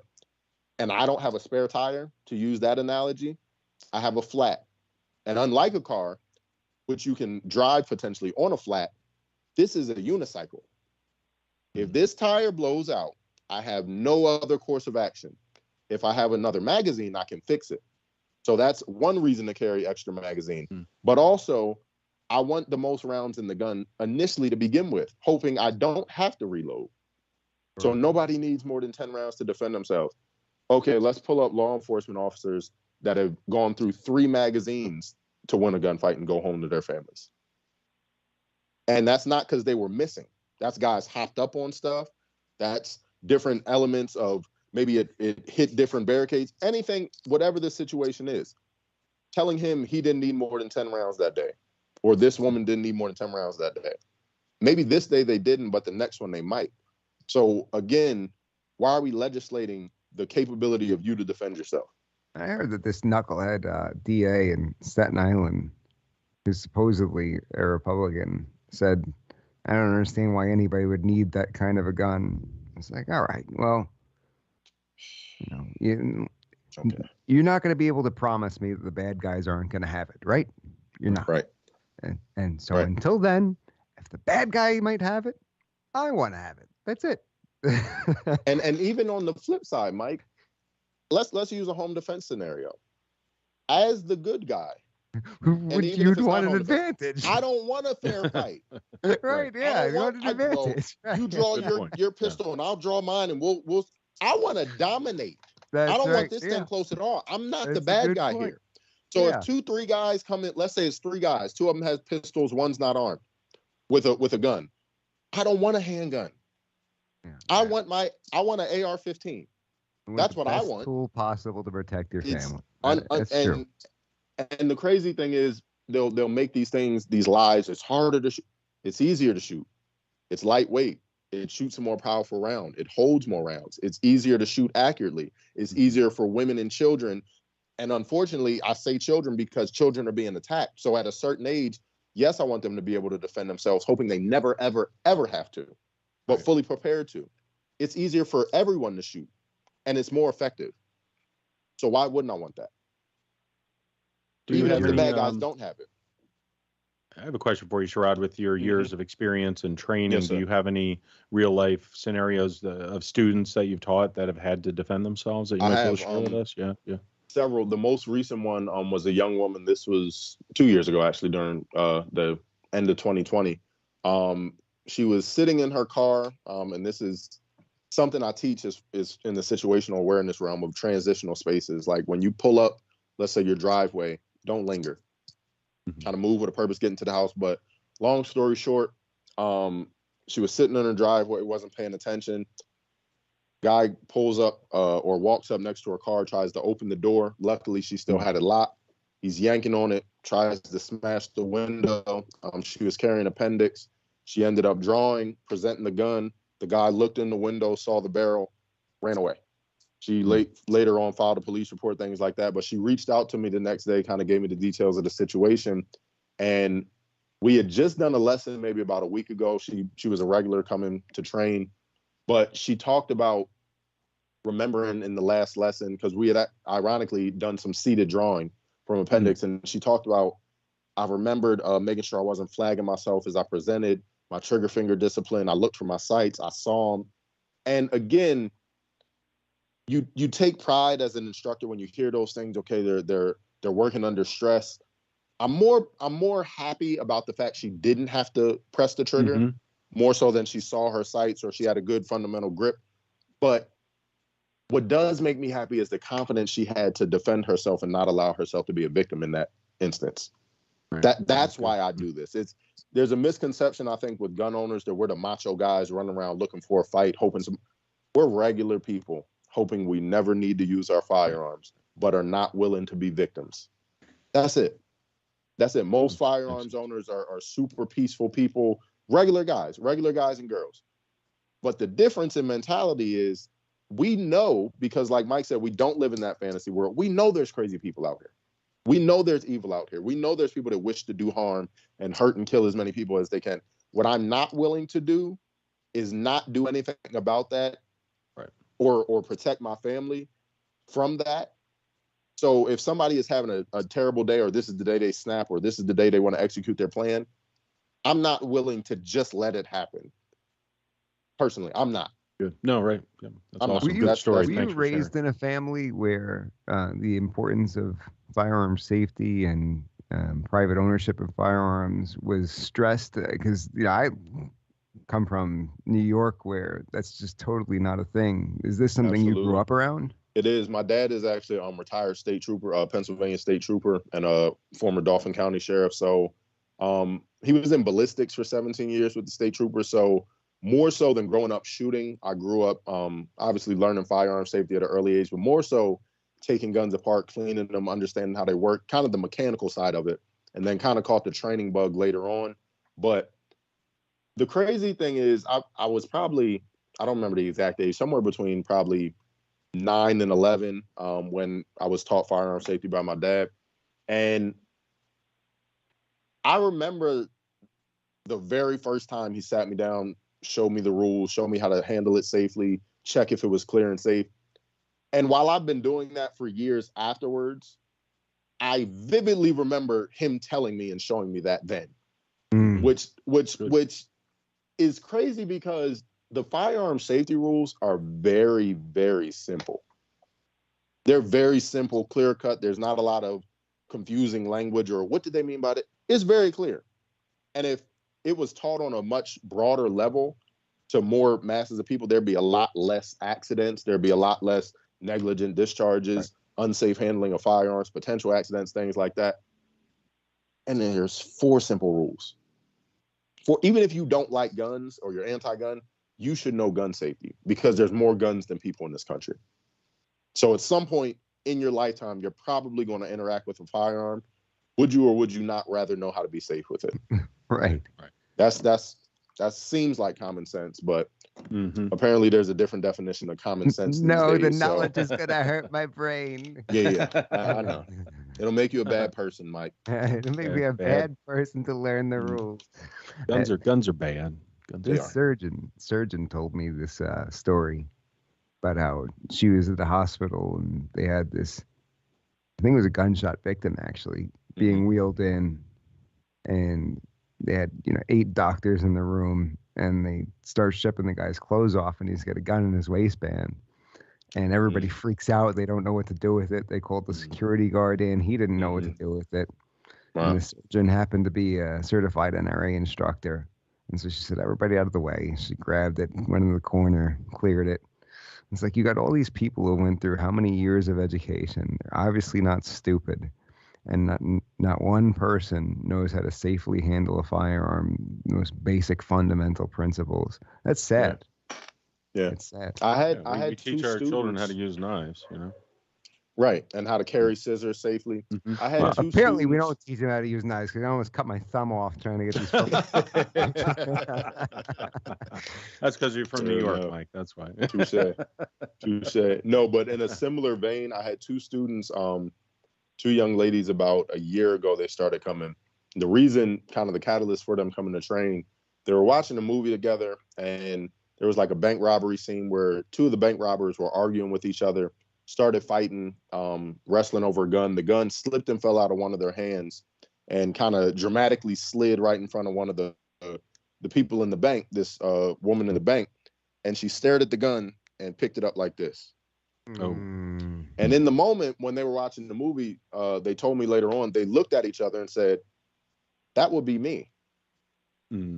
and I don't have a spare tire, to use that analogy, I have a flat. And unlike a car, which you can drive potentially on a flat, this is a unicycle. If this tire blows out, I have no other course of action. If I have another magazine, I can fix it. So that's one reason to carry extra magazine. But also, I want the most rounds in the gun initially to begin with, hoping I don't have to reload. So nobody needs more than 10 rounds to defend themselves. Okay, let's pull up law enforcement officers that have gone through 3 magazines to win a gunfight and go home to their families. And that's not because they were missing. That's guys hopped up on stuff. That's different elements of maybe it hit different barricades. Anything, whatever the situation is. Telling him he didn't need more than 10 rounds that day. Or this woman didn't need more than 10 rounds that day. Maybe this day they didn't, but the next one they might. So again, why are we legislating the capability of you to defend yourself? I heard that this knucklehead DA in Staten Island, who's supposedly a Republican, said, I don't understand why anybody would need that kind of a gun. It's like, all right, well, you're not going to be able to promise me that the bad guys aren't going to have it, right? You're not. Right. And so until then, if the bad guy might have it, I want to have it. That's it. and even on the flip side, Mike, let's use a home defense scenario. As the good guy, you'd want an advantage. I don't want a fair fight. Right? Yeah, you want an advantage. You draw your pistol and I'll draw mine, and we'll. I want to dominate. That's I don't right. want this thing close at all. I'm not That's the bad guy point. here. So if 2-3 guys come in, let's say it's 3 guys, 2 of them has pistols, one's not armed with a gun. I don't want a handgun. Yeah, I want an AR-15. That's what I want. Tool possible to protect your family. That's true. And the crazy thing is, they'll make these things, these lies. It's harder to shoot. It's easier to shoot. It's lightweight. It shoots a more powerful round. It holds more rounds. It's easier to shoot accurately. It's easier for women and children. And unfortunately, I say children because children are being attacked. So at a certain age, yes, I want them to be able to defend themselves, hoping they never, ever, ever have to, but fully prepared to. It's easier for everyone to shoot, and it's more effective. So why wouldn't I want that? Even if the bad guys don't have it. I have a question for you, Sherrod. With your years of experience and training, Yes, do you have any real-life scenarios of students that you've taught that have had to defend themselves that you might be able to share with us? Yeah. Several. The most recent one was a young woman. This was 2 years ago, actually, during the end of 2020. She was sitting in her car, and this is something I teach is in the situational awareness realm of transitional spaces. Like when you pull up, let's say your driveway, don't linger. Try to move with a purpose, get into the house. But long story short, she was sitting in her driveway, wasn't paying attention. Guy pulls up or walks up next to her car, tries to open the door. Luckily, she still had it locked. He's yanking on it, tries to smash the window. She was carrying appendix. She ended up drawing, presenting the gun. The guy looked in the window, saw the barrel, ran away. She later on filed a police report, things like that. But she reached out to me the next day, kind of gave me the details of the situation. And we had just done a lesson maybe about a week ago. She was a regular coming to train. But she talked about remembering in the last lesson, because we had ironically done some seated drawing from appendix. And she talked about, I remembered making sure I wasn't flagging myself as I presented, my trigger finger discipline. I looked for my sights. I saw them. And again, you take pride as an instructor when you hear those things. Okay, they're working under stress. I'm more happy about the fact she didn't have to press the trigger, more so than she saw her sights or she had a good fundamental grip. But what does make me happy is the confidence she had to defend herself and not allow herself to be a victim in that instance. Right. That's why I do this. There's a misconception, I think, with gun owners that we're the macho guys running around looking for a fight, we're regular people hoping we never need to use our firearms, but are not willing to be victims. That's it. Most firearms owners are super peaceful people, regular guys and girls. But the difference in mentality is we know, because like Mike said, we don't live in that fantasy world. We know there's crazy people out here. We know there's evil out here. We know there's people that wish to do harm and hurt and kill as many people as they can. What I'm not willing to do is not do anything about that, right, or protect my family from that, So if somebody is having a terrible day, or this is the day they snap, or this is the day they want to execute their plan, I'm not willing to just let it happen. Personally, I'm not. Good. No, right. Yeah, that's I'm not. awesome. Were Good story. Were Thanks you for sharing. raised in a family where the importance of firearm safety and private ownership of firearms was stressed? Because I come from New York, where that's just totally not a thing. Is this something you grew up around? It is. My dad is actually a retired state trooper, Pennsylvania state trooper, and a former Dauphin County sheriff. So he was in ballistics for 17 years with the state trooper. So more so than growing up shooting, I grew up obviously learning firearm safety at an early age, but more so taking guns apart, cleaning them, understanding how they work, kind of the mechanical side of it, and then kind of caught the training bug later on. But the crazy thing is I was probably, I don't remember the exact age, somewhere between probably 9 and 11 when I was taught firearm safety by my dad. And I remember the very first time he sat me down, showed me the rules, showed me how to handle it safely, check if it was clear and safe. And while I've been doing that for years afterwards, I vividly remember him telling me and showing me that then, which is crazy because the firearm safety rules are very, very simple. They're very simple, clear cut. There's not a lot of confusing language or what did they mean by it? It's very clear. And if it was taught on a much broader level to more masses of people, there'd be a lot less accidents. There'd be a lot less negligent discharges, unsafe handling of firearms, potential accidents, things like that. And then there's 4 simple rules. Even if you don't like guns or you're anti-gun, you should know gun safety because there's more guns than people in this country. So at some point in your lifetime, you're probably going to interact with a firearm. Would you or would you not rather know how to be safe with it? Right. That seems like common sense, but apparently there's a different definition of common sense. No, these days, the knowledge is gonna hurt my brain. Yeah, I know. It'll make you a bad person, Mike. It'll make me a bad person to learn the rules. Guns are bad. This surgeon told me this story about how she was at the hospital and they had this, I think it was a gunshot victim actually, being wheeled in, and they had 8 doctors in the room, and they start stripping the guy's clothes off, and he's got a gun in his waistband, and everybody freaks out. They don't know what to do with it. They called the security guard in. He didn't know what to do with it. Wow. And the surgeon happened to be a certified NRA instructor, and so she said, "Everybody out of the way." She grabbed it, went in the corner, cleared it. It's like, you got all these people who went through how many years of education. They're obviously not stupid. And not one person knows how to safely handle a firearm, the most basic fundamental principles. That's sad. Yeah. It's sad. We teach our children how to use knives, Right, and how to carry scissors safely. I had two apparently students. we don't teach them how to use knives because I almost cut my thumb off trying to get these photos. That's because you're from New York, Mike. That's why. Touche. No, but in a similar vein, I had 2 students, 2 young ladies about a year ago. They started coming. The reason, kind of the catalyst for them coming to train, they were watching a movie together, and there was like a bank robbery scene where 2 of the bank robbers were arguing with each other, started fighting, wrestling over a gun. The gun slipped and fell out of one of their hands and kind of dramatically slid right in front of one of the people in the bank, this woman in the bank, and she stared at the gun and picked it up like this. Oh. And in the moment when they were watching the movie, they told me later on, they looked at each other and said, "That would be me."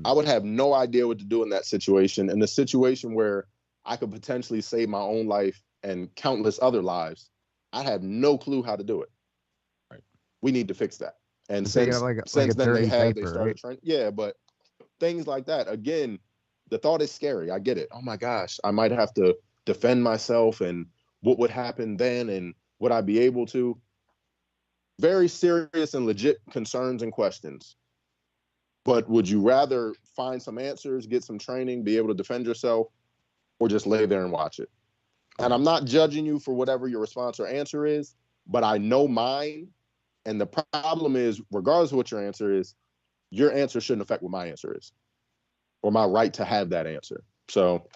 I would have no idea what to do in that situation. In a situation where I could potentially save my own life and countless other lives, I have no clue how to do it. Right. We need to fix that. And So since then they started right? training. Yeah, but things like that. Again, the thought is scary. I get it. Oh my gosh, I might have to defend myself, and what would happen then, and would I be able to? Very serious and legit concerns and questions. But would you rather find some answers, get some training, be able to defend yourself, or just lay there and watch it? And I'm not judging you for whatever your response or answer is, but I know mine. And the problem is, regardless of what your answer is, your answer shouldn't affect what my answer is, or my right to have that answer. So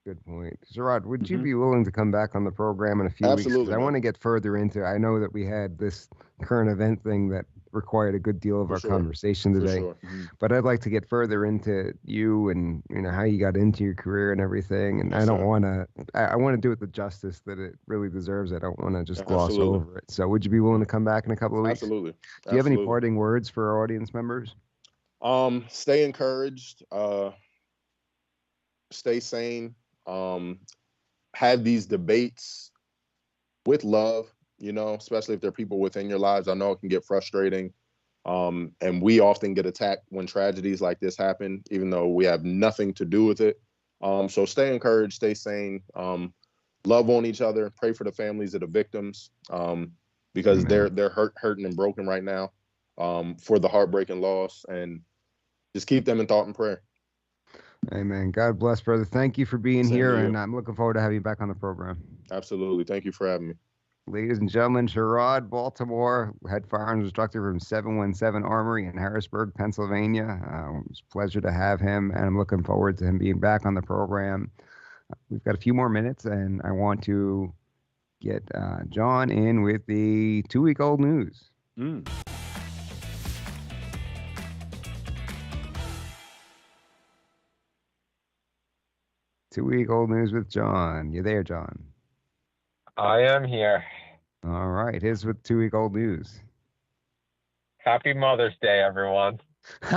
good point. Sherrod, would you Mhm. be willing to come back on the program in a few weeks? 'Cause Absolutely, I man. want to get further into. I know that we had this current event thing that required a good deal of For our sure. conversation For today. sure. Mhm. But I'd like to get further into you and how you got into your career and everything. And Yes, I don't sir. want to. I want to do it the justice that it really deserves. I don't want to just gloss Absolutely. over it. So, would you be willing to come back in a couple of weeks? Absolutely. Do you have any Absolutely. parting words for our audience members? Stay encouraged. Stay sane. Have these debates with love, especially if there are people within your lives. I know it can get frustrating. And we often get attacked when tragedies like this happen, even though we have nothing to do with it. So stay encouraged, stay sane, love on each other, pray for the families of the victims, because Amen. they're hurting and broken right now, for the heartbreaking loss, and just keep them in thought and prayer. Amen. God bless, brother. Thank you for being Same here, to you. and I'm looking forward to having you back on the program. Absolutely. Thank you for having me. Ladies and gentlemen, Sherrod Baltimore, head firearms instructor from 717 Armory in Harrisburg, Pennsylvania. It's a pleasure to have him, and I'm looking forward to him being back on the program. We've got a few more minutes, and I want to get John in with the 2-week-old news. Mm. Two-week-old news with John. You there, John? I am here. All right. Here's with 2-week-old news. Happy Mother's Day, everyone. That's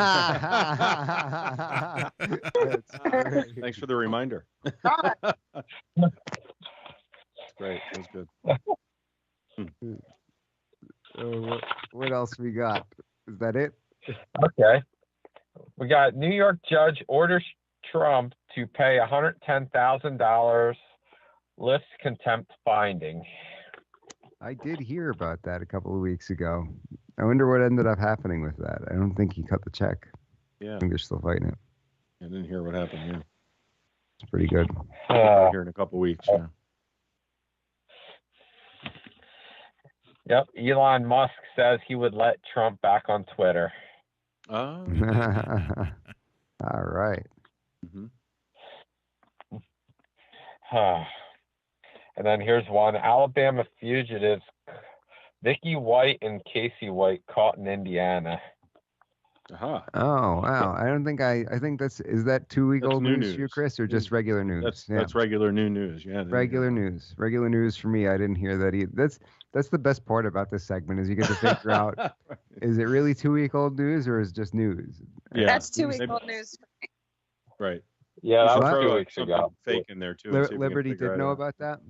great. Thanks for the reminder. Great. That was good. What else we got? Is that it? Okay. We got New York judge orders Trump to pay $110,000 list contempt finding. I did hear about that a couple of weeks ago. I wonder what ended up happening with that. I don't think he cut the check. Yeah. I think they're still fighting it. I didn't hear what happened. Yeah. It's pretty good. I'll hear in a couple weeks. Yeah. Yep. Elon Musk says he would let Trump back on Twitter. Oh. All right. Mhm. And then here's one. Alabama fugitives Vicky White and Casey White caught in Indiana. Aha. Oh, wow. I think is that 2-week-old new news for you, news. Chris, or just regular news? That's regular new news. Yeah. I didn't hear Regular that. news. Regular news for me. I didn't hear that either. That's the best part about this segment is you get to figure out, is it really 2-week-old news or is it just news? Yeah. That's 2-week-old news. Right. Yeah, that You was should 2 throw weeks something ago. fake in there too. And see if we can Liberty figure did it know out. about that?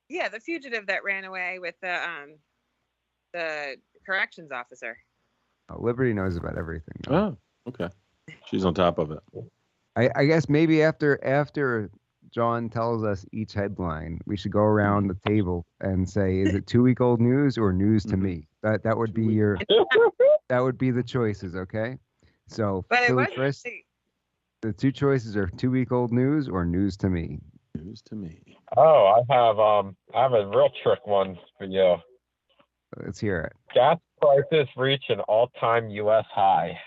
Yeah, the fugitive that ran away with the corrections officer. Liberty knows about everything. though. Oh, okay. She's on top of it. I guess maybe after John tells us each headline, we should go around the table and say, is it 2-week-old news or news to Mhm. me? That would be that would be the choices, okay? So But it Philly wasn't. Chris, the two choices are 2-week-old news or news to me. News to me. Oh, I have a real trick one for you. Let's hear it. Gas prices reach an all-time U.S. high.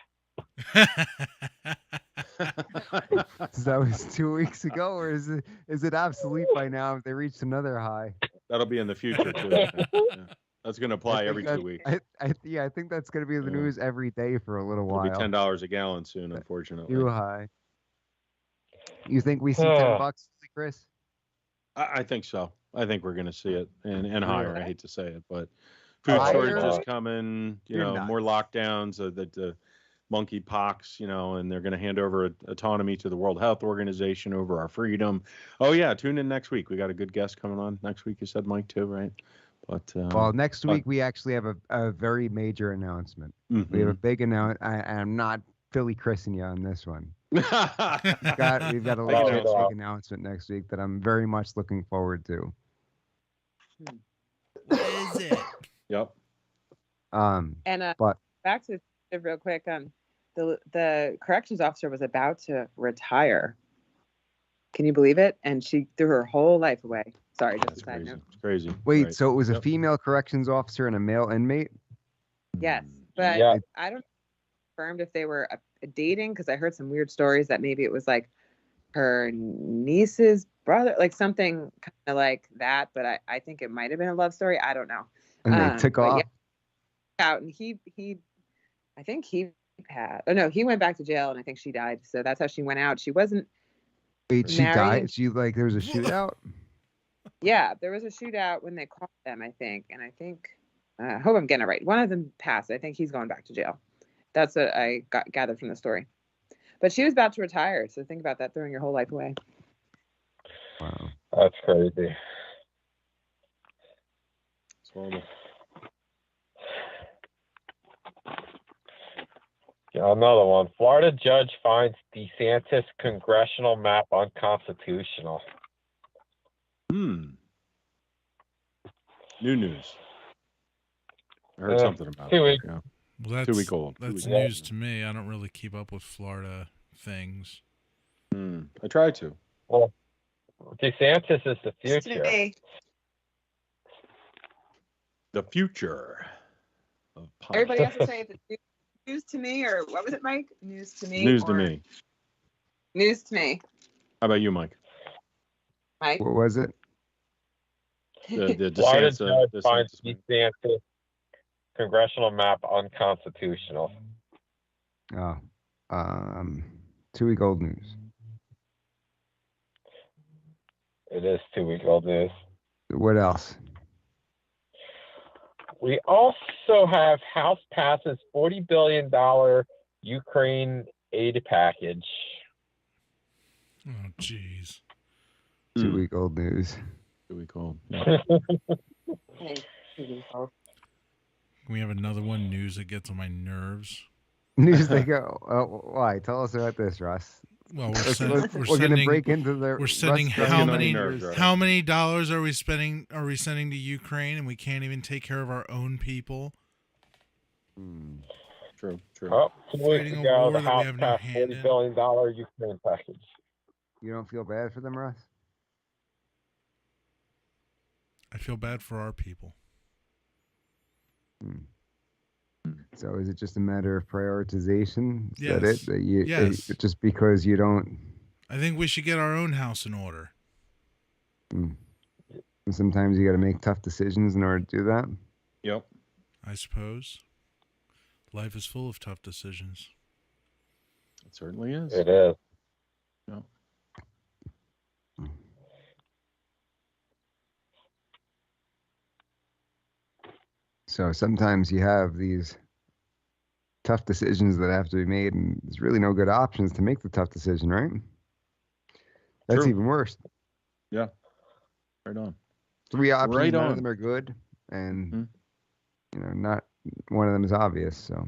That was 2 weeks ago, or is it obsolete by now if they reached another high? That'll be in the future too. I think. Yeah. That's going to apply every 2 weeks. I think that's going to be in the Yeah. news every day for a little It'll while. be $10 a gallon soon, unfortunately. Too high. You think we see $10, Chris? I think so. I think we're going to see it and higher. I hate to say it, but food Higher? shortages coming. You're nuts. More lockdowns. The monkey pox. And they're going to hand over autonomy to the World Health Organization over our freedom. Oh yeah, tune in next week. We got a good guest coming on next week. You said Mike too, right? But Well, next week we actually have a very major announcement. We have a big announcement. I'm not Philly Chrising you on this one. We've got a large big announcement next week that I'm very much looking forward to. What is it? Yep. And But back to the real quick. The corrections officer was about to retire. Can you believe it? And she threw her whole life away. Sorry, just That's a side crazy. note. It's crazy. wait, Right. so it was a Yep. female corrections officer and a male inmate? Yes, but Yeah. I don't confirmed if they were dating because I heard some weird stories that maybe it was like her niece's brother, like something kind of like that. But I think it might have been a love story. I don't know. And they took but off. Yeah, out, and he I think he had. Oh no, he went back to jail, and I think she died. So that's how she went out. She wasn't. Wait, she married. died? She like there was a shootout? Yeah, there was a shootout when they caught them, I think. And I think, I hope I'm getting it right. One of them passed. I think he's going back to jail. That's what I gathered from the story. But she was about to retire. So think about that, throwing your whole life away. Wow. That's crazy. It's horrible. Another one. Florida judge finds DeSantis congressional map unconstitutional. New news. I heard something about 2 it. weeks. Yeah. Well, that's 2 week old. That's 2 week news to me. I don't really keep up with Florida things. I try to. Well, DeSantis is the future. The future of Everybody politics. else is saying it's news to me, or what was it, Mike? News to me. News to me. News to me. How about you, Mike? Mike. What was it? The Florida DeSantis, judge finds DeSantis congressional map unconstitutional. Oh, 2 week old news. It is 2 week old news. What else? We also have House passes $40 billion Ukraine aid package. Oh, jeez. 2 week old news. 2 week old. Yeah. Can we have another one? News that gets on my nerves. News they go. Oh, why? Tell us about this, Russ. Well, We're going to break into the. We're sending Russ how Drummond many news. how many dollars are we spending? Are we sending to Ukraine, and we can't even take care of our own people? True. Oh, 2 weeks Fighting a ago, war the that we House have no passed hand $40 in. billion Ukraine package. You don't feel bad for them, Russ? I feel bad for our people. So is it just a matter of prioritization? Is that Yes. it? That you, Yes. just because you don't. I think we should get our own house in order. Sometimes you got to make tough decisions in order to do that. Yep. I suppose. Life is full of tough decisions. It certainly is. It is. Yep. So sometimes you have these tough decisions that have to be made, and there's really no good options to make the tough decision, right? That's True. even worse. Yeah. Right on. 3 options, Right none on. of them are good, and not one of them is obvious. So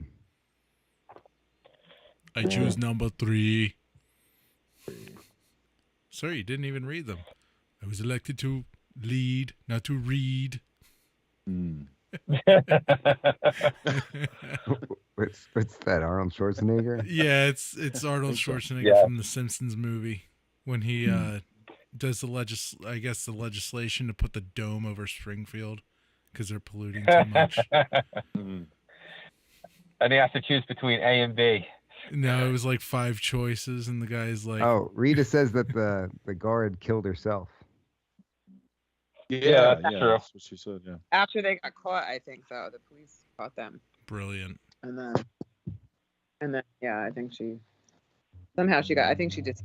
I choose number 3. Sir, you didn't even read them. I was elected to lead, not to read. what's that? Arnold Schwarzenegger? Yeah, it's Arnold Schwarzenegger from the Simpsons movie when he does the legislation to put the dome over Springfield because they're polluting too much. And he has to choose between A and B. No, it was like 5 choices, and the guy's like, Oh, Rita says that the guard killed herself. Yeah, that's true. That's what she said. Yeah. After they got caught, I think, though. The police caught them. brilliant. And then, yeah, I think I think she did.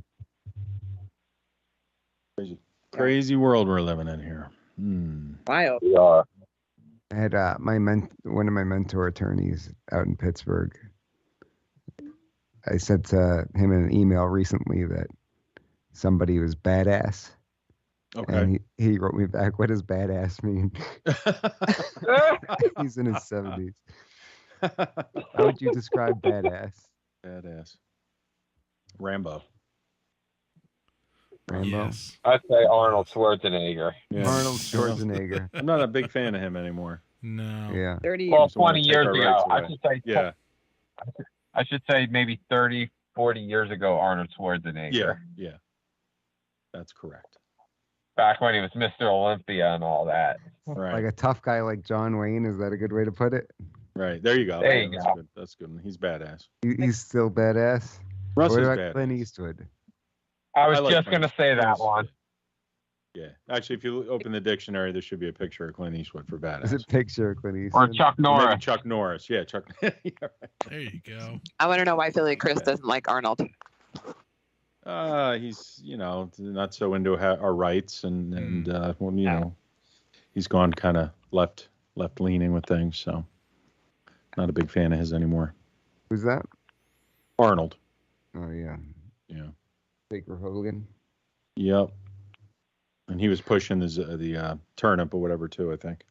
Crazy world we're living in here. Wild. We are. I had one of my mentor attorneys out in Pittsburgh. I said to him in an email recently that somebody was badass. Okay. And he wrote me back, what does badass mean? He's in his 70s. How would you describe badass? Badass. Rambo. Yes. I'd say Arnold Schwarzenegger. Yeah. Arnold Schwarzenegger. I'm not a big fan of him anymore. No. Yeah. 30 years. Well, So wanna 20 take years our ago. rights I away. should say. Yeah. I should say maybe 30, 40 years ago, Arnold Schwarzenegger. Yeah. That's correct. Back when he was Mr. Olympia and all that. Right. Like a tough guy like John Wayne. Is that a good way to put it? Right. There you go. There you That's go. good. That's good. He's badass. He's still badass. Russ What is about badass. Clint Eastwood? I was like just going to say that one. Yeah. Actually, if you open the dictionary, there should be a picture of Clint Eastwood for badass. Is it picture of Clint Or Eastwood? Chuck Or Norris. maybe Chuck Norris. Yeah, Chuck. Yeah, right. There you go. I want to know why Philly Chris doesn't like Arnold. He's, not so into our rights, and well, he's gone kind of left leaning with things. So, not a big fan of his anymore. Who's that? Arnold. Oh yeah. Yeah. Baker Hogan. Yep. And he was pushing the turnip or whatever too, I think.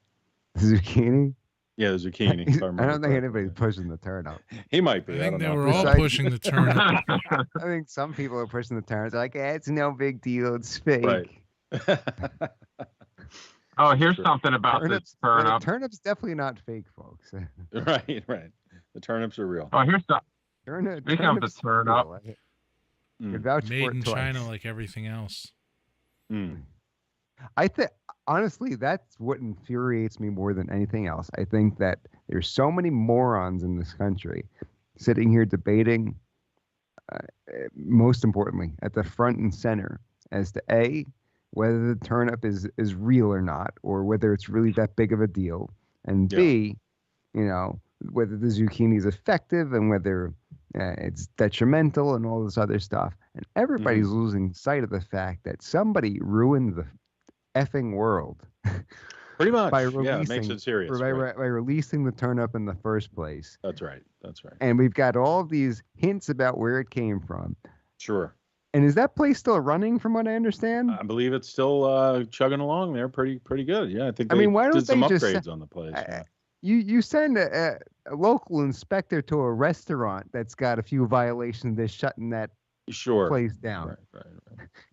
Zucchini. Yeah, the zucchini. I don't think anybody's pushing the turnip. He might be. I I think don't they know. were all Besides- pushing the turnip. I think some people are pushing the turnip. They're like, it's no big deal. It's fake. Right. Oh, here's Sure. something about this turnip. Turnip's definitely not fake, folks. Right. The turnips are real. Oh, here's something. Speaking of the turnip's turnip. real. I Mm. could vouch Made for it in twice. China like everything else. Mm. I think honestly, that's what infuriates me more than anything else. I think that there's so many morons in this country sitting here debating, most importantly, at the front and center, as to whether the turnip is real or not, or whether it's really that big of a deal, and B, whether the zucchini is effective and whether it's detrimental and all this other stuff. And everybody's losing sight of the fact that somebody ruined the effing world. Pretty much. By It makes it serious. by Right. releasing the turnip in the first place. That's right. And we've got all of these hints about where it came from. Sure. And is that place still running, from what I understand? I believe it's still chugging along there pretty good. Yeah, I think why don't did some they just upgrades on the place. Yeah. You send a local inspector to a restaurant that's got a few violations, they're shutting that Sure. place down. Right.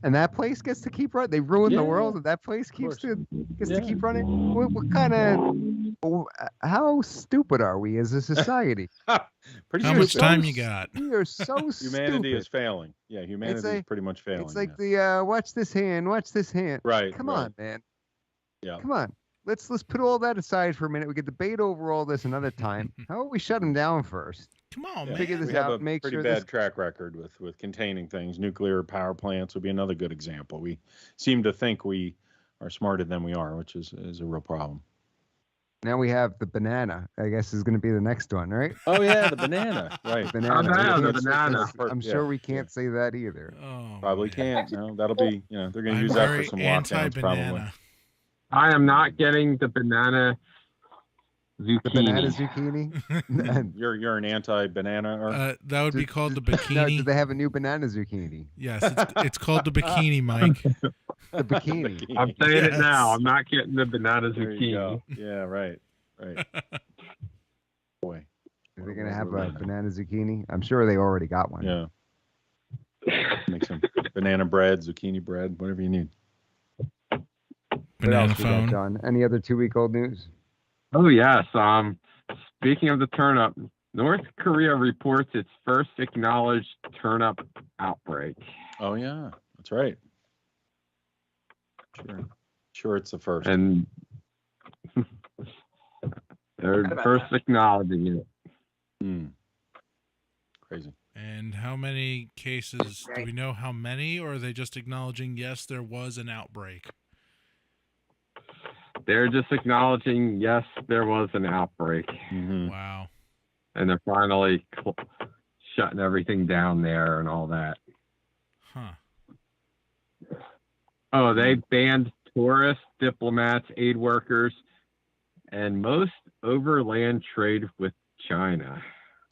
And that place gets to keep running. They ruined the Yeah, world, and that place course. gets to keep running. What kind of... How stupid are we as a society? Pretty How stupid. much time you got? We are so Humanity stupid. is failing. Yeah, humanity is pretty much failing. It's like the watch this hand. Right. Come right. on, man. Yeah. Come on. Let's put all that aside for a minute. We could debate over all this another time. How about we shut them down first? Come on, Yeah. man. Figure this We have out. a Make pretty sure bad this... track record with containing things. Nuclear power plants would be another good example. We seem to think we are smarter than we are, which is a real problem. Now we have the banana. I guess is going to be the next one, right? Oh yeah, the banana. Right. Banana. yeah, We the can't- banana. I'm sure we can't say that either. Oh, Probably man. can't. No, that'll be. They're going to I'm use that for very some lockdowns probably. anti-banana. I am not getting the banana zucchini. The banana zucchini. You're an anti-banana, or That would be called the No, bikini. do they have a new banana zucchini? Yes, it's called the bikini, Mike. The bikini. I'm saying it Yes. now. I'm not getting the banana There you go. zucchini. Yeah, right. Boy. Are they going to have a banana zucchini? I'm sure they already got one. Yeah. Make some banana bread, zucchini bread, whatever you need. What Banana else we got, phone. John? Any other 2-week-old news? Oh yes. Speaking of the turnip, North Korea reports its first acknowledged turnip outbreak. Oh yeah, that's right. Sure, it's the first. And they're first acknowledging it. Crazy. And how many cases? Do we know how many, or are they just acknowledging, yes, there was an outbreak? They're just acknowledging, yes, there was an outbreak. Mm-hmm. Wow. And they're finally shutting everything down there and all that. Huh. Oh, they banned tourists, diplomats, aid workers, and most overland trade with China.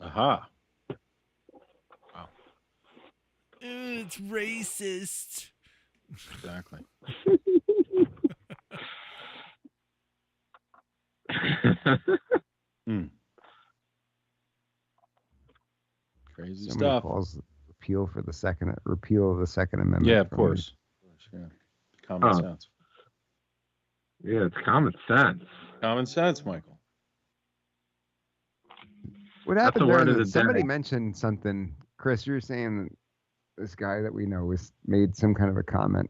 Aha. It's racist. Exactly. Crazy Somebody stuff. calls repeal of the Second Amendment. Yeah, of from course. Yeah. Common sense. Yeah, it's common sense. Common sense, Michael. What That's happened the word there? of the Somebody day. mentioned something. Chris, you were saying that this guy that we know was made some kind of a comment.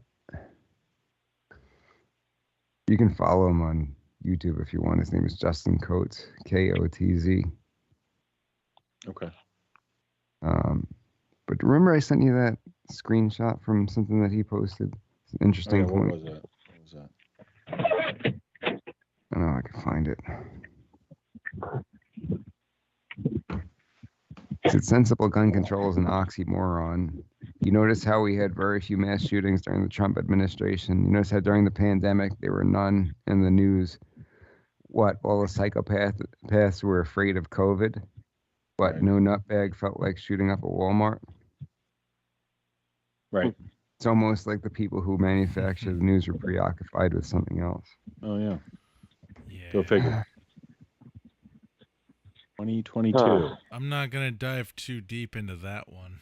You can follow him on YouTube if you want. His name is Justin Coates, Kotz. Okay. But remember I sent you that screenshot from something that he posted. It's an interesting What point. was that? I don't know if I can find it. Is it sensible gun control is an oxymoron? You notice how we had very few mass shootings during the Trump administration. You notice how during the pandemic there were none in the news. What, all the psychopaths were afraid of COVID? What, Right. no nutbag felt like shooting up a Walmart? Right. It's almost like the people who manufacture the news were preoccupied with something else. Oh yeah. Yeah. Go figure. 2022. I'm not gonna dive too deep into that one.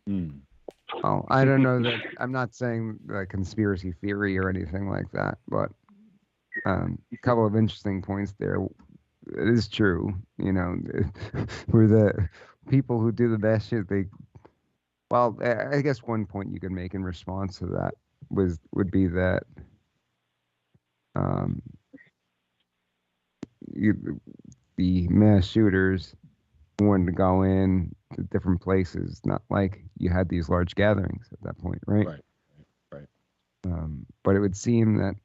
Mm. Oh, I don't know that. I'm not saying like conspiracy theory or anything like that, but a couple of interesting points there. It is true, you know, where the people who do the best shit, well, I guess one point you could make in response to that would be that the mass shooters wanted to go in to different places, not like you had these large gatherings at that point, right? Right. But it would seem that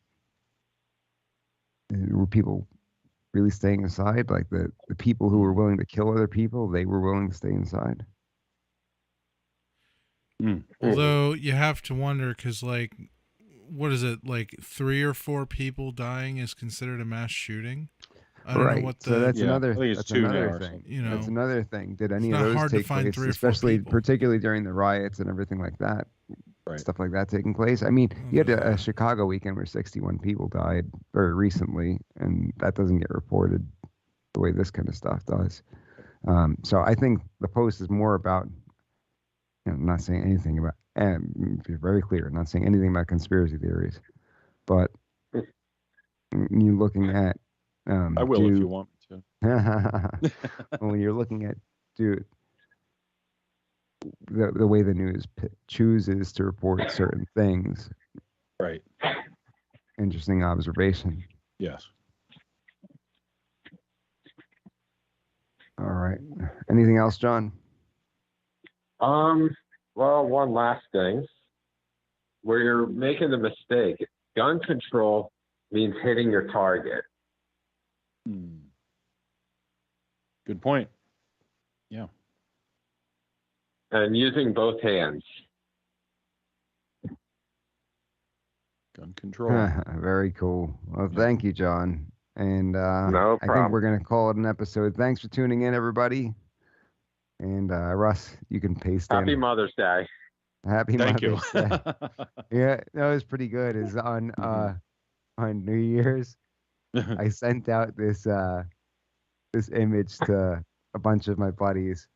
were people really staying inside? Like the people who were willing to kill other people, they were willing to stay inside? Although you have to wonder, because like, what is it, like 3 or 4 people dying is considered a mass shooting? I don't know what the. So that's another. I think it's That's 2 now another or thing. something. You know, That's another thing. Did any it's of not those hard to take find place, 3 or 4 especially people. particularly during the riots and everything like that? Right. Stuff like that taking place. I mean, you had a Chicago weekend where 61 people died very recently, and that doesn't get reported the way this kind of stuff does. So I think the post is more about, you know, not saying anything about, and to be very clear, not saying anything about conspiracy theories, but you looking at. I will if you want me to. When you're looking at the way the news chooses to report certain things. Right. Interesting observation. Yes. All right. Anything else, John? Well, one last thing. Where you're making a mistake, gun control means hitting your target. Good point. Yeah. And using both hands. Gun control. Very cool. Well, thank you, John. And No I think problem. we're going to call it an episode. Thanks for tuning in, everybody. And Russ, you can paste Happy in. Mother's Day. Happy Thank you. Mother's Day. Yeah, that was pretty good. Is on New Year's, I sent out this image to a bunch of my buddies,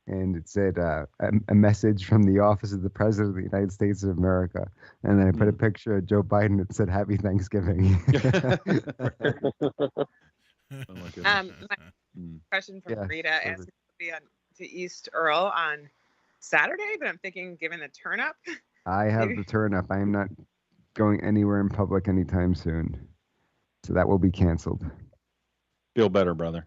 and it said a message from the office of the President of the United States of America, and then I put a picture of Joe Biden that said Happy Thanksgiving. My question from Yeah, Rita asked me to be to East Earl on Saturday, but I'm thinking, given the turn up, I have the turn up. I am not going anywhere in public anytime soon, so that will be canceled. Feel better, brother.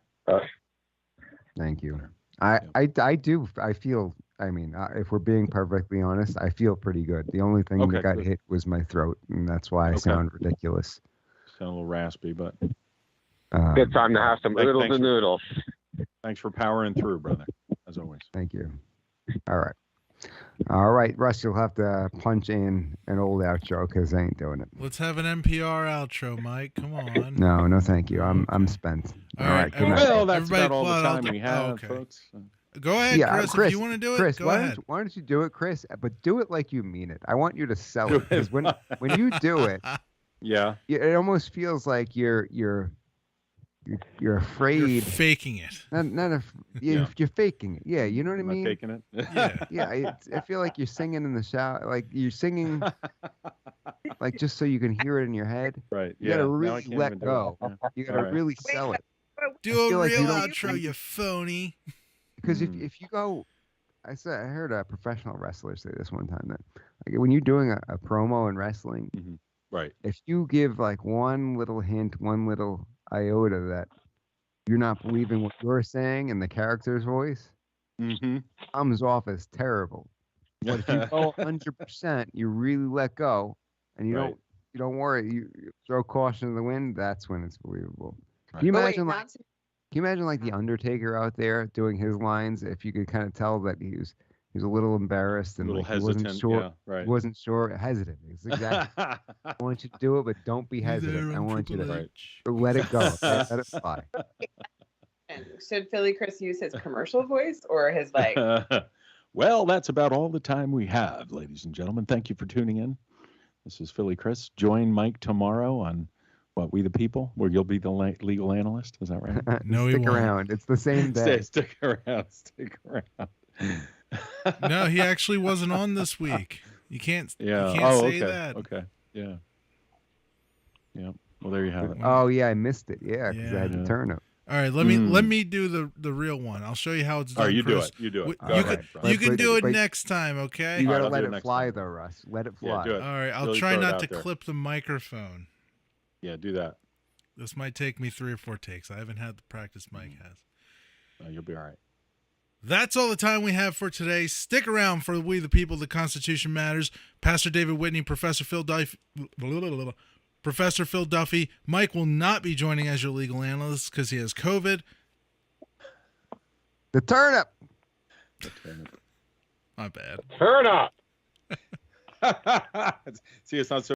Thank you. I do. I feel. I mean, if we're being perfectly honest, I feel pretty good. The only thing that got hit was my throat, and that's why I sound ridiculous. Sound a little raspy, but Good time to have some oodles and noodles. Thanks for powering through, brother, as always. Thank you. All right, Russ, you'll have to punch in an old outro because I ain't doing it. Let's have an NPR outro, Mike. Come on. No, thank you. I'm spent. All right, good night. Well, that's Everybody about all the applaud. time we have, Okay. folks. Go ahead, Yeah, Chris. If you want to do it, Chris, go why ahead. why don't you do it, Chris? But do it like you mean it. I want you to sell it because when you do it, Yeah. it almost feels like you're afraid. You're faking it. You're faking it. Yeah, you know what I Am I mean? faking it? Yeah. Yeah, I feel like you're singing in the shower, like you're singing, like just so you can hear it in your head. Right. You Yeah. gotta Now I really can't let even do go. it. Yeah. You gotta All right. really sell it. Do I a feel like you real don't- outro, you phony. Because if you go, I heard a professional wrestler say this one time that like, when you're doing a promo in wrestling, Right. if you give like one little hint, one little iota that you're not believing what you're saying in the character's voice, comes off as terrible. But if you go 100%, you really let go, and you Right. don't worry. You throw caution to the wind. That's when it's believable. Right. Can you But wait, imagine like not to- Can you imagine like the Undertaker out there doing his lines? If you could kind of tell that he was a little embarrassed A and little like he wasn't hesitant. sure. Yeah, right. He wasn't sure, hesitant. It's exactly. I want you to do it, but don't be You there, hesitant. I want you to Triple H? let it go. Okay? Let it fly. And should Philly Chris use his commercial voice or his like? Well, that's about all the time we have, ladies and gentlemen. Thank you for tuning in. This is Philly Chris. Join Mike tomorrow on What We the People, where you'll be the legal analyst. Is that right? No, he Stick won't. around. It's the same day. Stick around. Stick around. No, he actually wasn't on this week. You can't. Yeah. You can't say okay. that. Okay. Yeah. Yeah. Well, there you have it. Oh yeah, I missed it. Yeah, because I had Yeah. to turn it. All right, let me do the real one. I'll show you how it's done. Oh, you do Chris. it. You do it. You Go can ahead, Brian. you can Wait, do it wait. next time, okay? You All right, gotta I'll let do it it next fly time. though, Russ. Let it Yeah, fly. do it. All right, I'll Really try throw it not out to there. clip the microphone. Yeah, do that. This might take me 3 or 4 takes. I haven't had the practice Mike has. You'll be all right. That's all the time we have for today. Stick around for We the People, the Constitution Matters. Pastor David Whitney, Professor Phil Duffy. Mike will not be joining as your legal analyst because he has COVID. The turnip. My bad. Turn up. See, it's not so